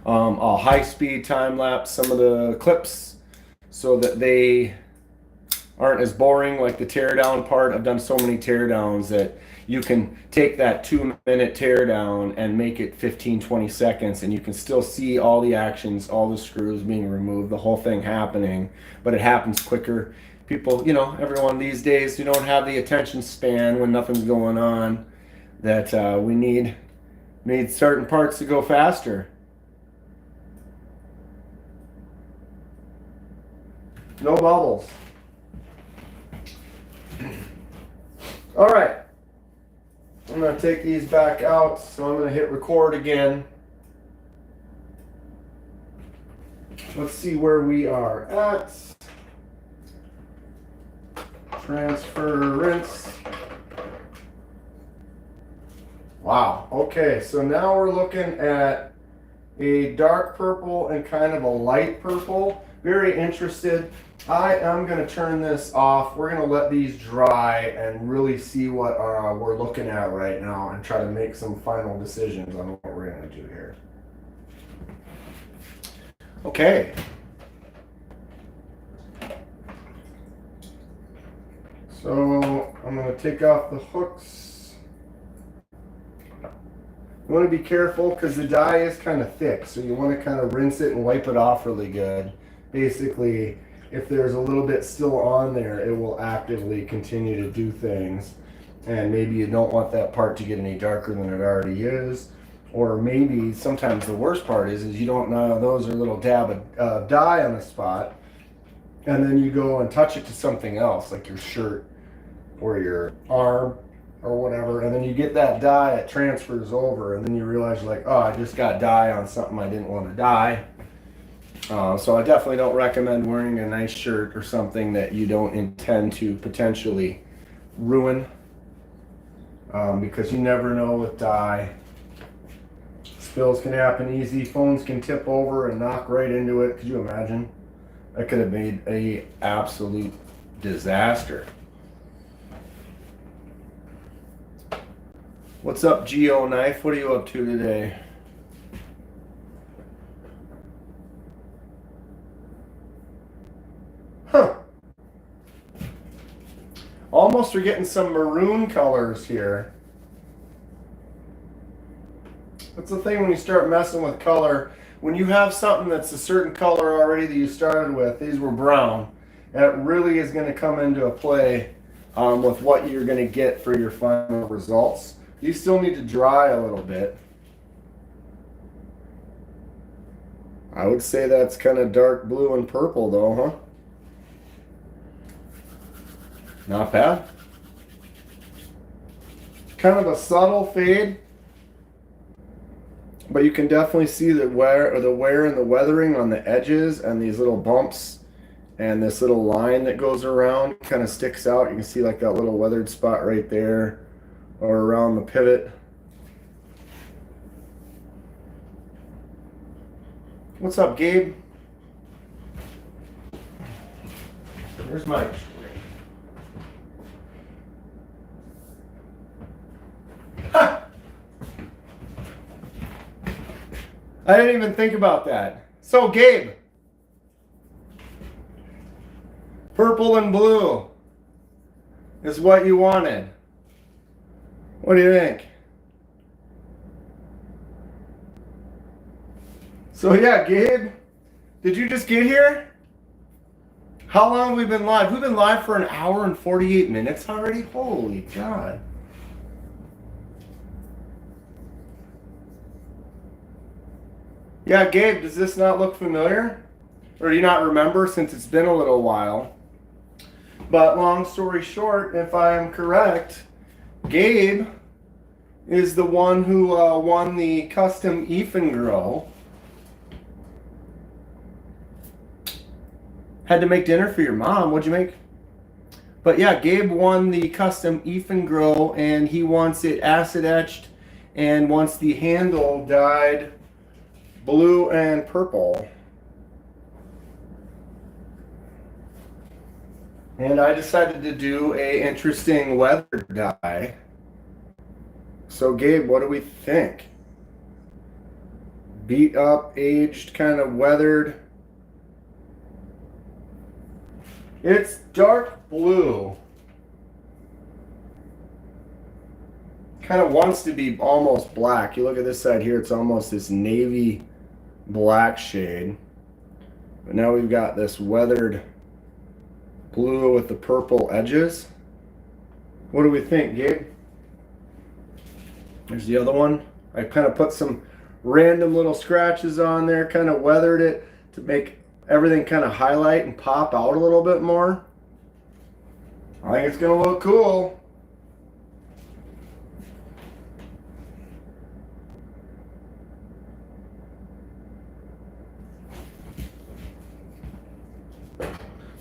I'll high-speed time-lapse some of the clips so that they aren't as boring like the teardown part. I've done so many teardowns that you can take that 2-minute teardown and make it 15-20 seconds, and you can still see all the actions, all the screws being removed, the whole thing happening, but it happens quicker. People, you know, everyone these days who don't have the attention span when nothing's going on, that we need certain parts to go faster. No bubbles. All right. I'm going to take these back out, so I'm going to hit record again. Let's see where we are at. Transfer, rinse. Wow. Okay, so now we're looking at a dark purple and kind of a light purple. Very interested. I am going to turn this off. We're going to let these dry and really see what we're looking at right now and try to make some final decisions on what we're going to do here. Okay. So I'm going to take off the hooks. You want to be careful because the dye is kind of thick, so you want to kind of rinse it and wipe it off really good. Basically, if there's a little bit still on there, it will actively continue to do things. And maybe you don't want that part to get any darker than it already is. Or maybe sometimes the worst part is you don't know those are a little dab of dye on the spot. And then you go and touch it to something else, like your shirt or your arm or whatever. And then you get that dye, it transfers over. And then you realize you're like, oh, I just got dye on something I didn't want to dye. So I definitely don't recommend wearing a nice shirt or something that you don't intend to potentially ruin, because you never know with dye. Spills can happen easy. Phones can tip over and knock right into it. Could you imagine? That could have made an absolute disaster. What's up, Geo Knife? What are you up to today? Huh. Almost are getting some maroon colors here. That's the thing when you start messing with color. When you have something that's a certain color already that you started with, these were brown, and it really is going to come into a play with what you're going to get for your final results. These still need to dry a little bit. I would say that's kind of dark blue and purple though, huh? Not bad. Kind of a subtle fade, but you can definitely see the wear and the weathering on the edges and these little bumps and this little line that goes around kind of sticks out. You can see like that little weathered spot right there or around the pivot. What's up, Gabe? Where's Mike? I didn't even think about that. So, Gabe, purple and blue is what you wanted. What do you think? So, yeah, Gabe, did you just get here? How long have we been live? We've been live for 1 hour and 48 minutes already? Holy God. Yeah, Gabe, does this not look familiar? Or do you not remember since it's been a little while? But long story short, if I am correct, Gabe is the one who won the custom Grow. Had to make dinner for your mom. What'd you make? But yeah, Gabe won the custom Grow, and he wants it acid etched and wants the handle dyed blue and purple. And I decided to do a interesting weathered dye. So Gabe, what do we think? Beat up, aged, kind of weathered. It's dark blue. Kind of wants to be almost black. You look at this side here, it's almost this navy black shade. But now we've got this weathered blue with the purple edges. What do we think, Gabe? There's the other one. I kind of put some random little scratches on there, kind of weathered it to make everything kind of highlight and pop out a little bit more. I think it's going to look cool.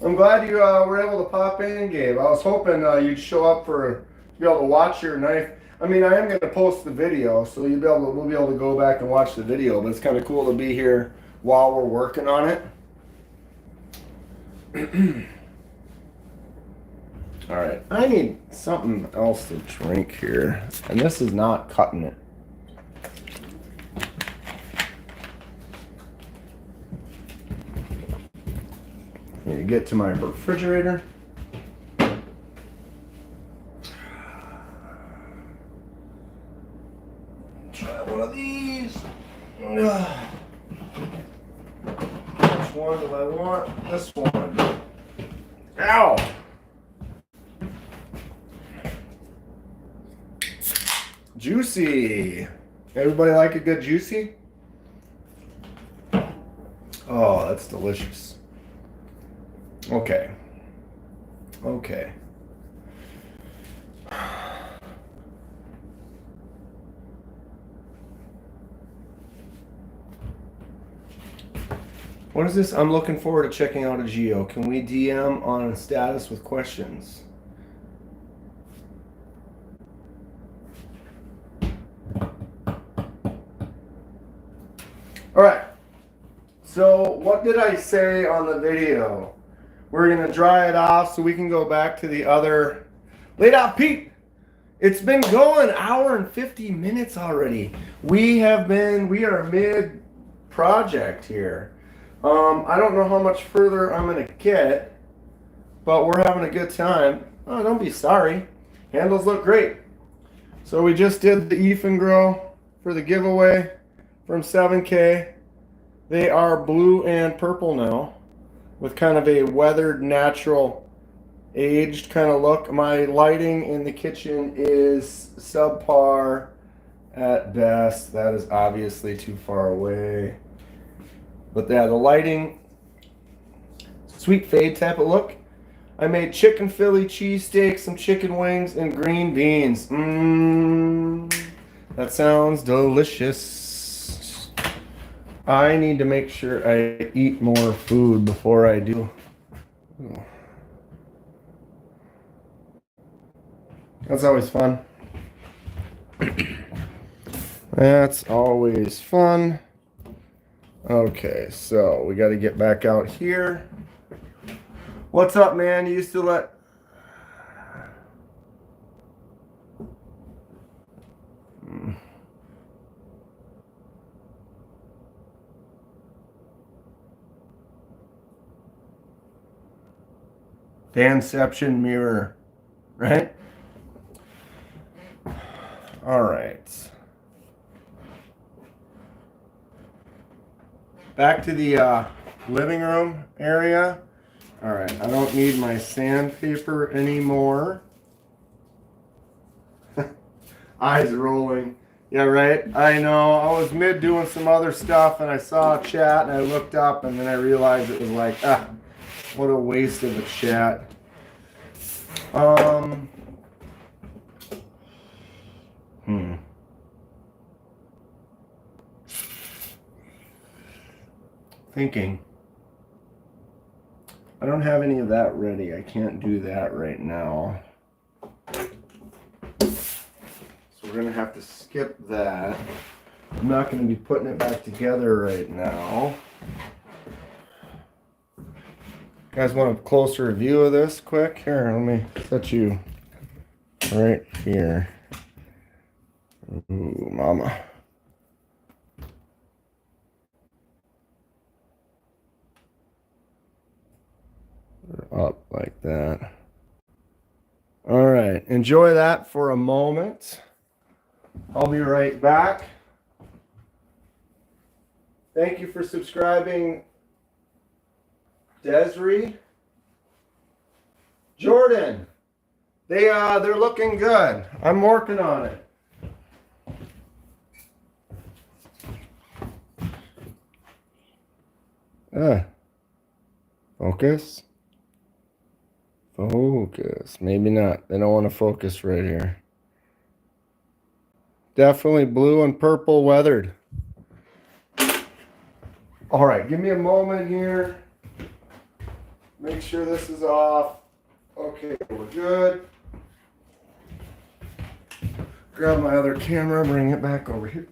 I'm glad you were able to pop in, Gabe. I was hoping you'd show up to be able to watch your knife. I mean, I am going to post the video, so we'll be able to go back and watch the video. But it's kind of cool to be here while we're working on it. All right, I need something else to drink here, and this is not cutting it. Need to get to my refrigerator. Try one of these. Which one do I want? This one. Ow! Juicy. Everybody like a good juicy? Oh, that's delicious. Okay. Okay. What is this? I'm looking forward to checking out a Geo. Can we DM on status with questions? All right. So what did I say on the video? We're going to dry it off so we can go back to the other. Laid out Pete. It's been going an hour and 50 minutes already. We are mid project here. I don't know how much further I'm going to get, but we're having a good time. Oh, don't be sorry. Handles look great. So we just did the Ethan Grow for the giveaway from 7K. They are blue and purple now, with kind of a weathered, natural, aged kind of look. My lighting in the kitchen is subpar at best. That is obviously too far away. But yeah, the lighting, sweet fade type of look. I made chicken Philly cheesesteak, some chicken wings, and green beans. That sounds delicious. I need to make sure I eat more food before I do. That's always fun. That's always fun. Okay, so we got to get back out here. What's up, man? You used to let... Danception mirror, right? All right. Back to the living room area. All right, I don't need my sandpaper anymore. Eyes rolling. Yeah, right. I know. I was mid doing some other stuff and I saw a chat and I looked up and then I realized it was like, what a waste of a chat. Thinking. I don't have any of that ready. I can't do that right now. So we're going to have to skip that. I'm not going to be putting it back together right now. You guys want a closer view of this quick? Here, let me set you right here. Ooh, mama. Up like that. All right, enjoy that for a moment. I'll be right back. Thank you for subscribing, Desiree. Jordan, they're looking good. I'm working on it. Focus. Focus. Maybe not. They don't want to focus right here. Definitely blue and purple weathered. All right, give me a moment here. Make sure this is off. Okay, we're good. Grab my other camera, bring it back over here.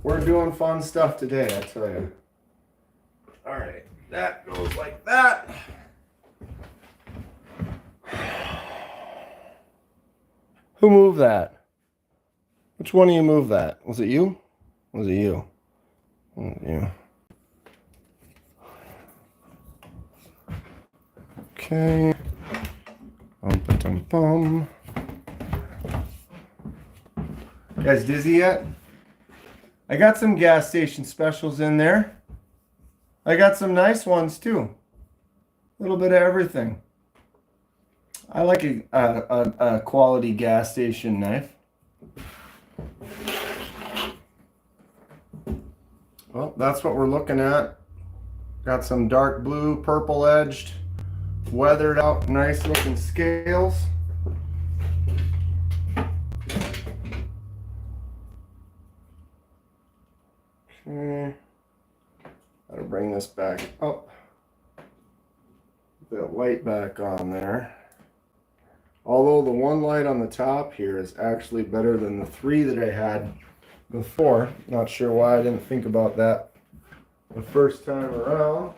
We're doing fun stuff today, I tell you. All right, that goes like that. Who moved that? Which one of you moved that? Was it you? Was it you? Was it you? Okay. Bum. You guys dizzy yet? I got some gas station specials in there. I got some nice ones too. A little bit of everything. I like a quality gas station knife. Well, that's what we're looking at. Got some dark blue, purple edged, weathered out, nice looking scales. Okay. Gotta bring this back up. Put that light back on there. Although the one light on the top here is actually better than the 3 that I had before. Not sure why I didn't think about that the first time around.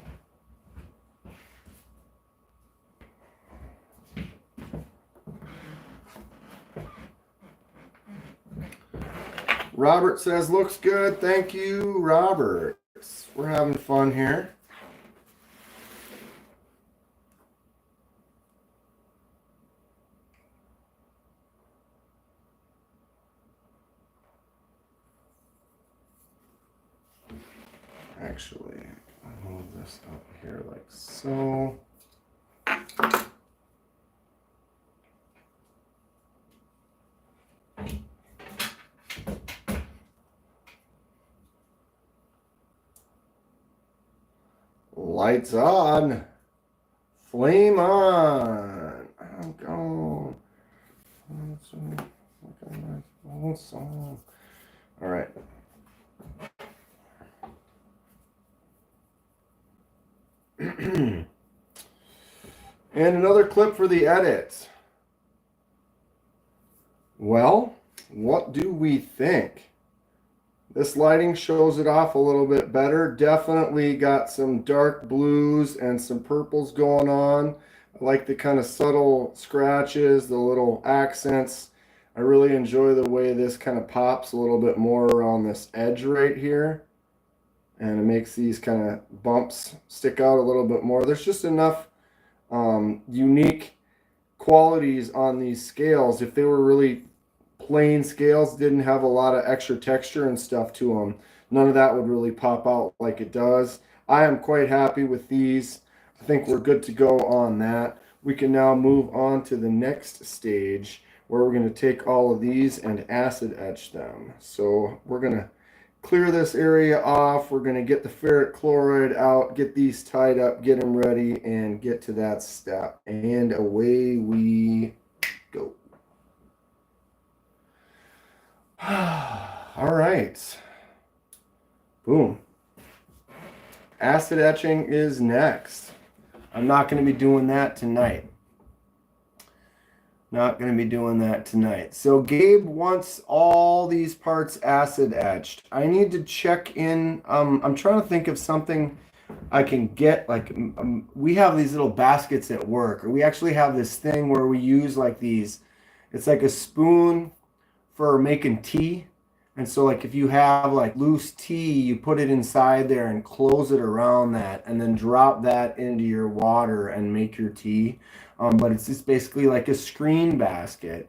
Robert says, looks good. Thank you, Robert. We're having fun here. Actually, I'll move this up here like so. Lights on. Flame on. I'm gone. All right. And another clip for the edit. Well, what do we think? This lighting shows it off a little bit better. Definitely got some dark blues and some purples going on. I like the kind of subtle scratches, the little accents. I really enjoy the way this kind of pops a little bit more around this edge right here. And it makes these kind of bumps stick out a little bit more. There's just enough unique qualities on these scales. If they were really plain scales, didn't have a lot of extra texture and stuff to them, none of that would really pop out like it does. I am quite happy with these. I think we're good to go on that. We can now move on to the next stage where we're going to take all of these and acid etch them. So we're going to clear this area off. We're going to get the ferric chloride out, get these tied up, get them ready, and get to that step. And away we go. All right. Boom. Acid etching is next. I'm not going to be doing that tonight. Not going to be doing that tonight. So Gabe wants all these parts acid etched. I need to check in. I'm trying to think of something I can get. Like we have these little baskets at work. Or we actually have this thing where we use like these. It's like a spoon for making tea. And so like if you have like loose tea, you put it inside there and close it around that and then drop that into your water and make your tea. But it's just basically like a screen basket.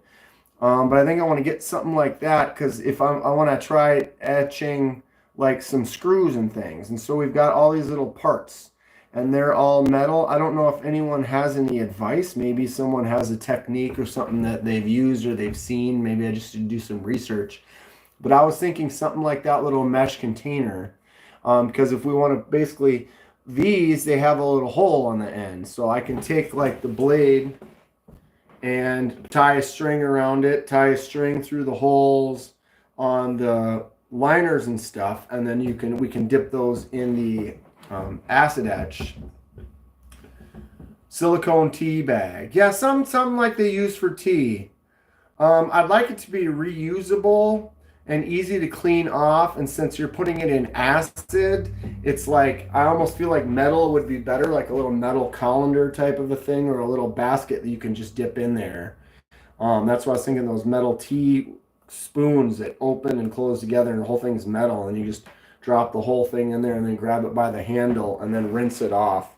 But I think I want to get something like that because if I want to try etching like some screws and things. And so we've got all these little parts and they're all metal. I don't know if anyone has any advice. Maybe someone has a technique or something that they've used or they've seen. Maybe I just should do some research. But I was thinking something like that little mesh container. Because if we want to basically, these, they have a little hole on the end. So I can take like the blade and tie a string around it, tie a string through the holes on the liners and stuff. And then we can dip those in the Acid etch. Silicone tea bag. Yeah, some like they use for tea. I'd like it to be reusable and easy to clean off. And since you're putting it in acid, it's like I almost feel like metal would be better, like a little metal colander type of a thing, or a little basket that you can just dip in there. That's why I was thinking those metal tea spoons that open and close together, and the whole thing's metal, and you just drop the whole thing in there and then grab it by the handle and then rinse it off.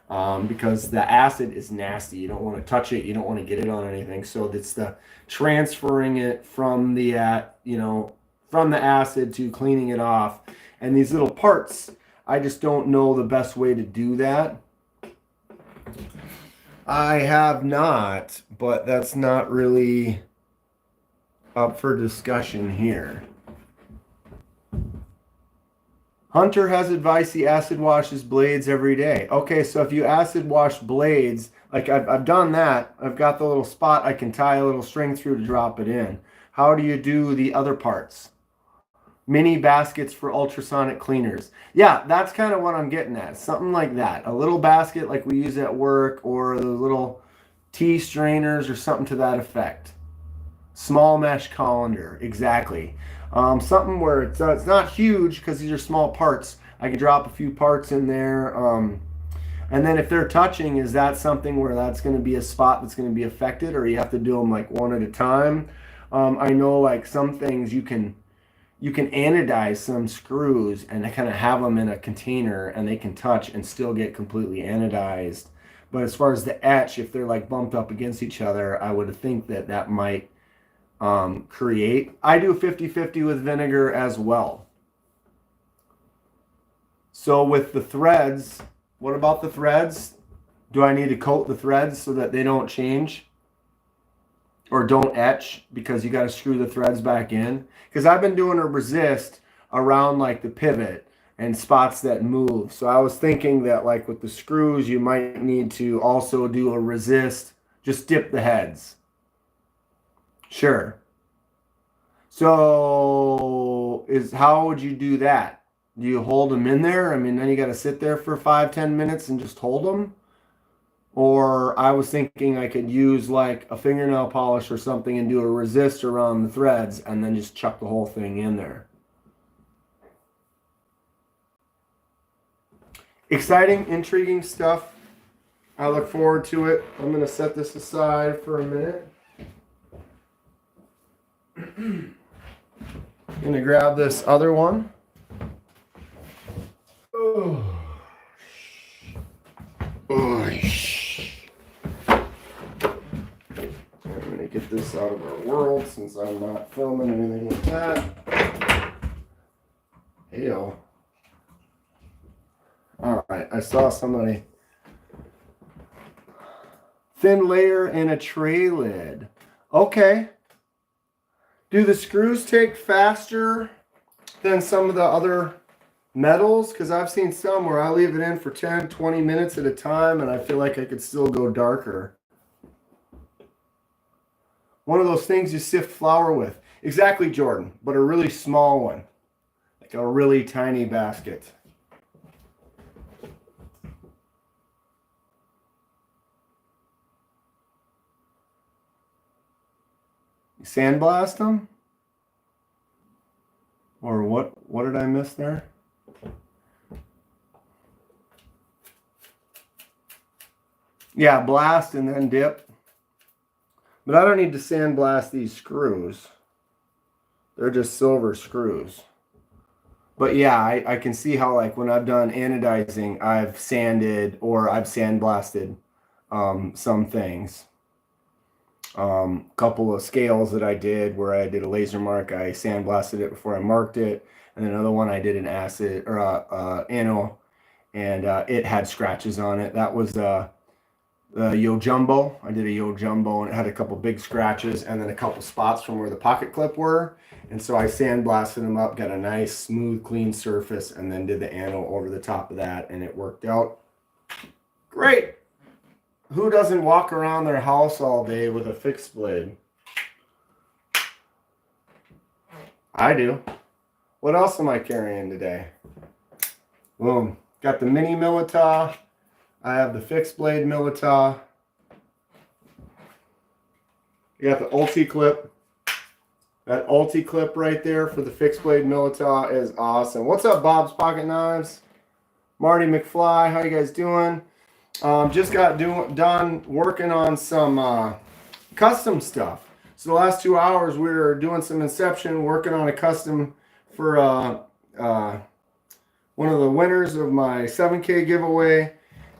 Because the acid is nasty. You don't want to touch it. You don't want to get it on anything. So it's the transferring it from the from the acid to cleaning it off. And these little parts, I just don't know the best way to do that. I have not, but that's not really up for discussion here. Hunter has advice he acid washes blades every day. Okay, so if you acid wash blades, like I've done that, I've got the little spot I can tie a little string through to drop it in. How do you do the other parts? Mini baskets for ultrasonic cleaners. Yeah, that's kind of what I'm getting at. Something like that. A little basket like we use at work, or the little tea strainers or something to that effect. Small mesh colander, exactly. Something where it's not huge because these are small parts. I can drop a few parts in there. And then if they're touching, is that something where that's going to be a spot that's going to be affected, or you have to do them like one at a time? I know like some things you can anodize some screws and kind of have them in a container and they can touch and still get completely anodized. But as far as the etch, if they're like bumped up against each other, I would think that might create. I do 50-50 with vinegar as well. So with the threads, what about the threads? Do I need to coat the threads so that they don't change or don't etch, because you got to screw the threads back in? Because I've been doing a resist around like the pivot and spots that move. So I was thinking that like with the screws, you might need to also do a resist, just dip the heads. Sure. So how would you do that? Do you hold them in there? I mean, then you got to sit there for 5-10 minutes and just hold them. Or I was thinking I could use like a fingernail polish or something and do a resist around the threads and then just chuck the whole thing in there. Exciting, intriguing stuff. I look forward to it. I'm going to set this aside for a minute. I'm going to grab this other one. Oh. I'm going to get this out of our world since I'm not filming anything like that. Heyo. All right, I saw somebody. Thin layer in a tray lid. Okay. Do the screws take faster than some of the other metals? Because I've seen some where I leave it in for 10-20 minutes at a time and I feel like I could still go darker. One of those things you sift flour with. Exactly, Jordan, but a really small one. Like a really tiny basket. You sandblast them? Or what did I miss there? Yeah, blast and then dip. But I don't need to sandblast these screws. They're just silver screws. But yeah, I can see how like when I've done anodizing, I've sanded or I've sandblasted some things. Couple of scales that I did where I did a laser mark, I sandblasted it before I marked it. And another one I did an acid or ano, and it had scratches on it. That was Yo Jumbo. I did a Yo Jumbo and it had a couple big scratches and then a couple spots from where the pocket clip were. And so I sandblasted them up, got a nice smooth clean surface, and then did the ano over the top of that, and it worked out great. Who doesn't walk around their house all day with a fixed blade? I do. What else am I carrying today? Boom. Got the mini Milita. I have the fixed blade Milita. You got the Ulti clip. That Ulti clip right there for the fixed blade Milita is awesome. What's up, Bob's Pocket Knives? Marty McFly, how you guys doing? Just got done working on some custom stuff. So the last 2 hours we were doing some Inception, working on a custom for one of the winners of my 7K giveaway.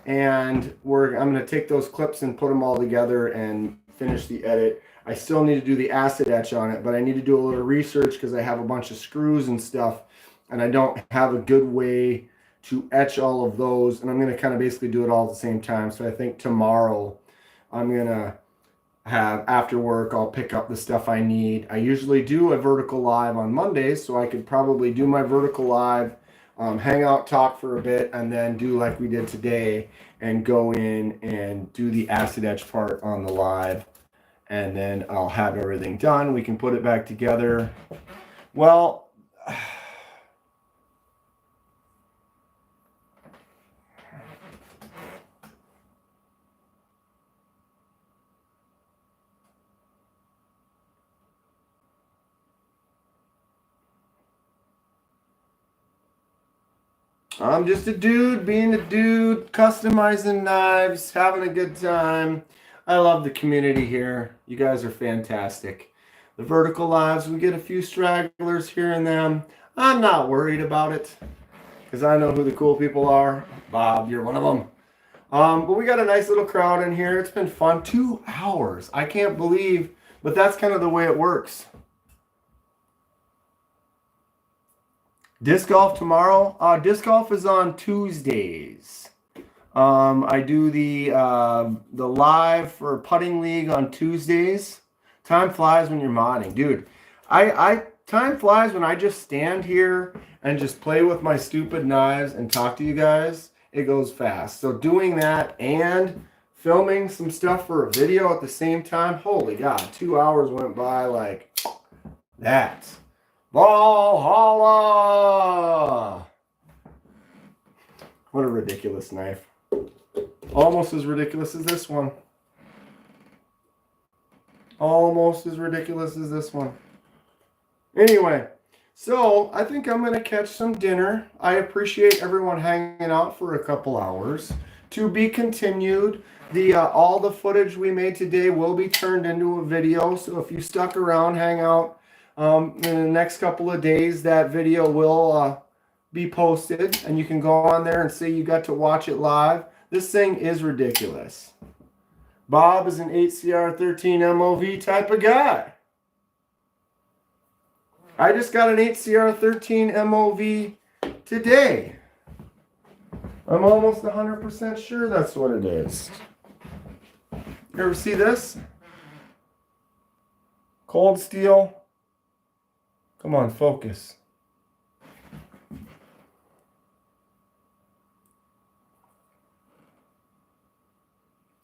And I'm going to take those clips and put them all together and finish the edit. I still need to do the acid etch on it, but I need to do a little research because I have a bunch of screws and stuff, and I don't have a good way to etch all of those, and I'm going to kind of basically do it all at the same time. So I think tomorrow I'm going to have, after work, I'll pick up the stuff I need. I usually do a vertical live on Mondays, so I could probably do my vertical live, hang out, talk for a bit, and then do like we did today and go in and do the acid etch part on the live. And then I'll have everything done. We can put it back together. Well, I'm just a dude being a dude, customizing knives, having a good time. I love the community here. You guys are fantastic. The vertical lives, we get a few stragglers here and there. I'm not worried about it because I know who the cool people are. Bob, you're one of them. But we got a nice little crowd in here. It's been fun. 2 hours. I can't believe, but that's kind of the way it works. Disc golf tomorrow. Disc golf is on Tuesdays. I do the live for Putting League on Tuesdays. Time flies when you're modding. Dude, time flies when I just stand here and just play with my stupid knives and talk to you guys. It goes fast. So doing that and filming some stuff for a video at the same time, holy God, 2 hours went by like that. Valhalla! What a ridiculous knife. Almost as ridiculous as this one. Almost as ridiculous as this one. Anyway, so I think I'm going to catch some dinner. I appreciate everyone hanging out for a couple hours. To be continued. All the footage we made today will be turned into a video. So if you stuck around, hang out in the next couple of days, that video will be posted. And you can go on there and say you got to watch it live. This thing is ridiculous. Bob is an 8CR13 MOV type of guy. I just got an 8CR13 MOV today. I'm almost 100% sure that's what it is. You ever see this? Cold steel. Come on, focus.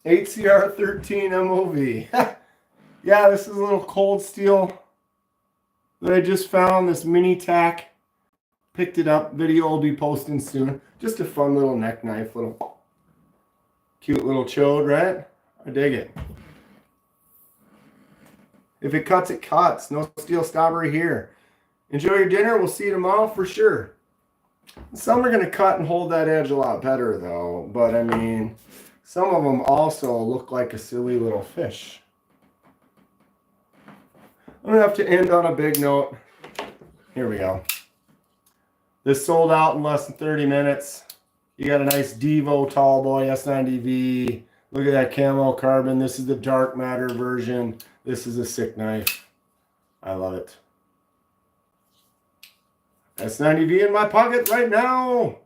HCR13 MOV. Yeah, this is a little cold steel that I just found, this mini tack. Picked it up. Video will be posting soon. Just a fun little neck knife. Little cute little chode, right? I dig it. If it cuts, it cuts. No steel stobbery here. Enjoy your dinner. We'll see you tomorrow for sure. Some are going to cut and hold that edge a lot better, though. But, I mean, some of them also look like a silly little fish. I'm going to have to end on a big note. Here we go. This sold out in less than 30 minutes. You got a nice Devo Tall Boy S90V. Look at that camo carbon. This is the dark matter version. This is a sick knife. I love it. S90V in my pocket right now.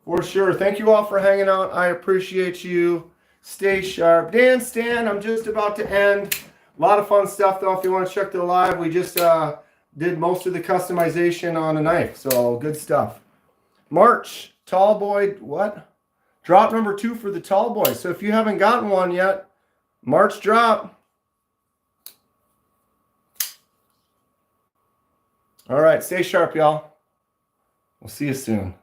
For sure. Thank you all for hanging out. I appreciate you. Stay sharp. Dan Stan, I'm just about to end. A lot of fun stuff, though. If you want to check the live, we just did most of the customization on a knife. So, good stuff. March, Tall Boy, what? Drop number 2 for the Tall Boy. So, if you haven't gotten one yet, March drop. All right, stay sharp, y'all. We'll see you soon.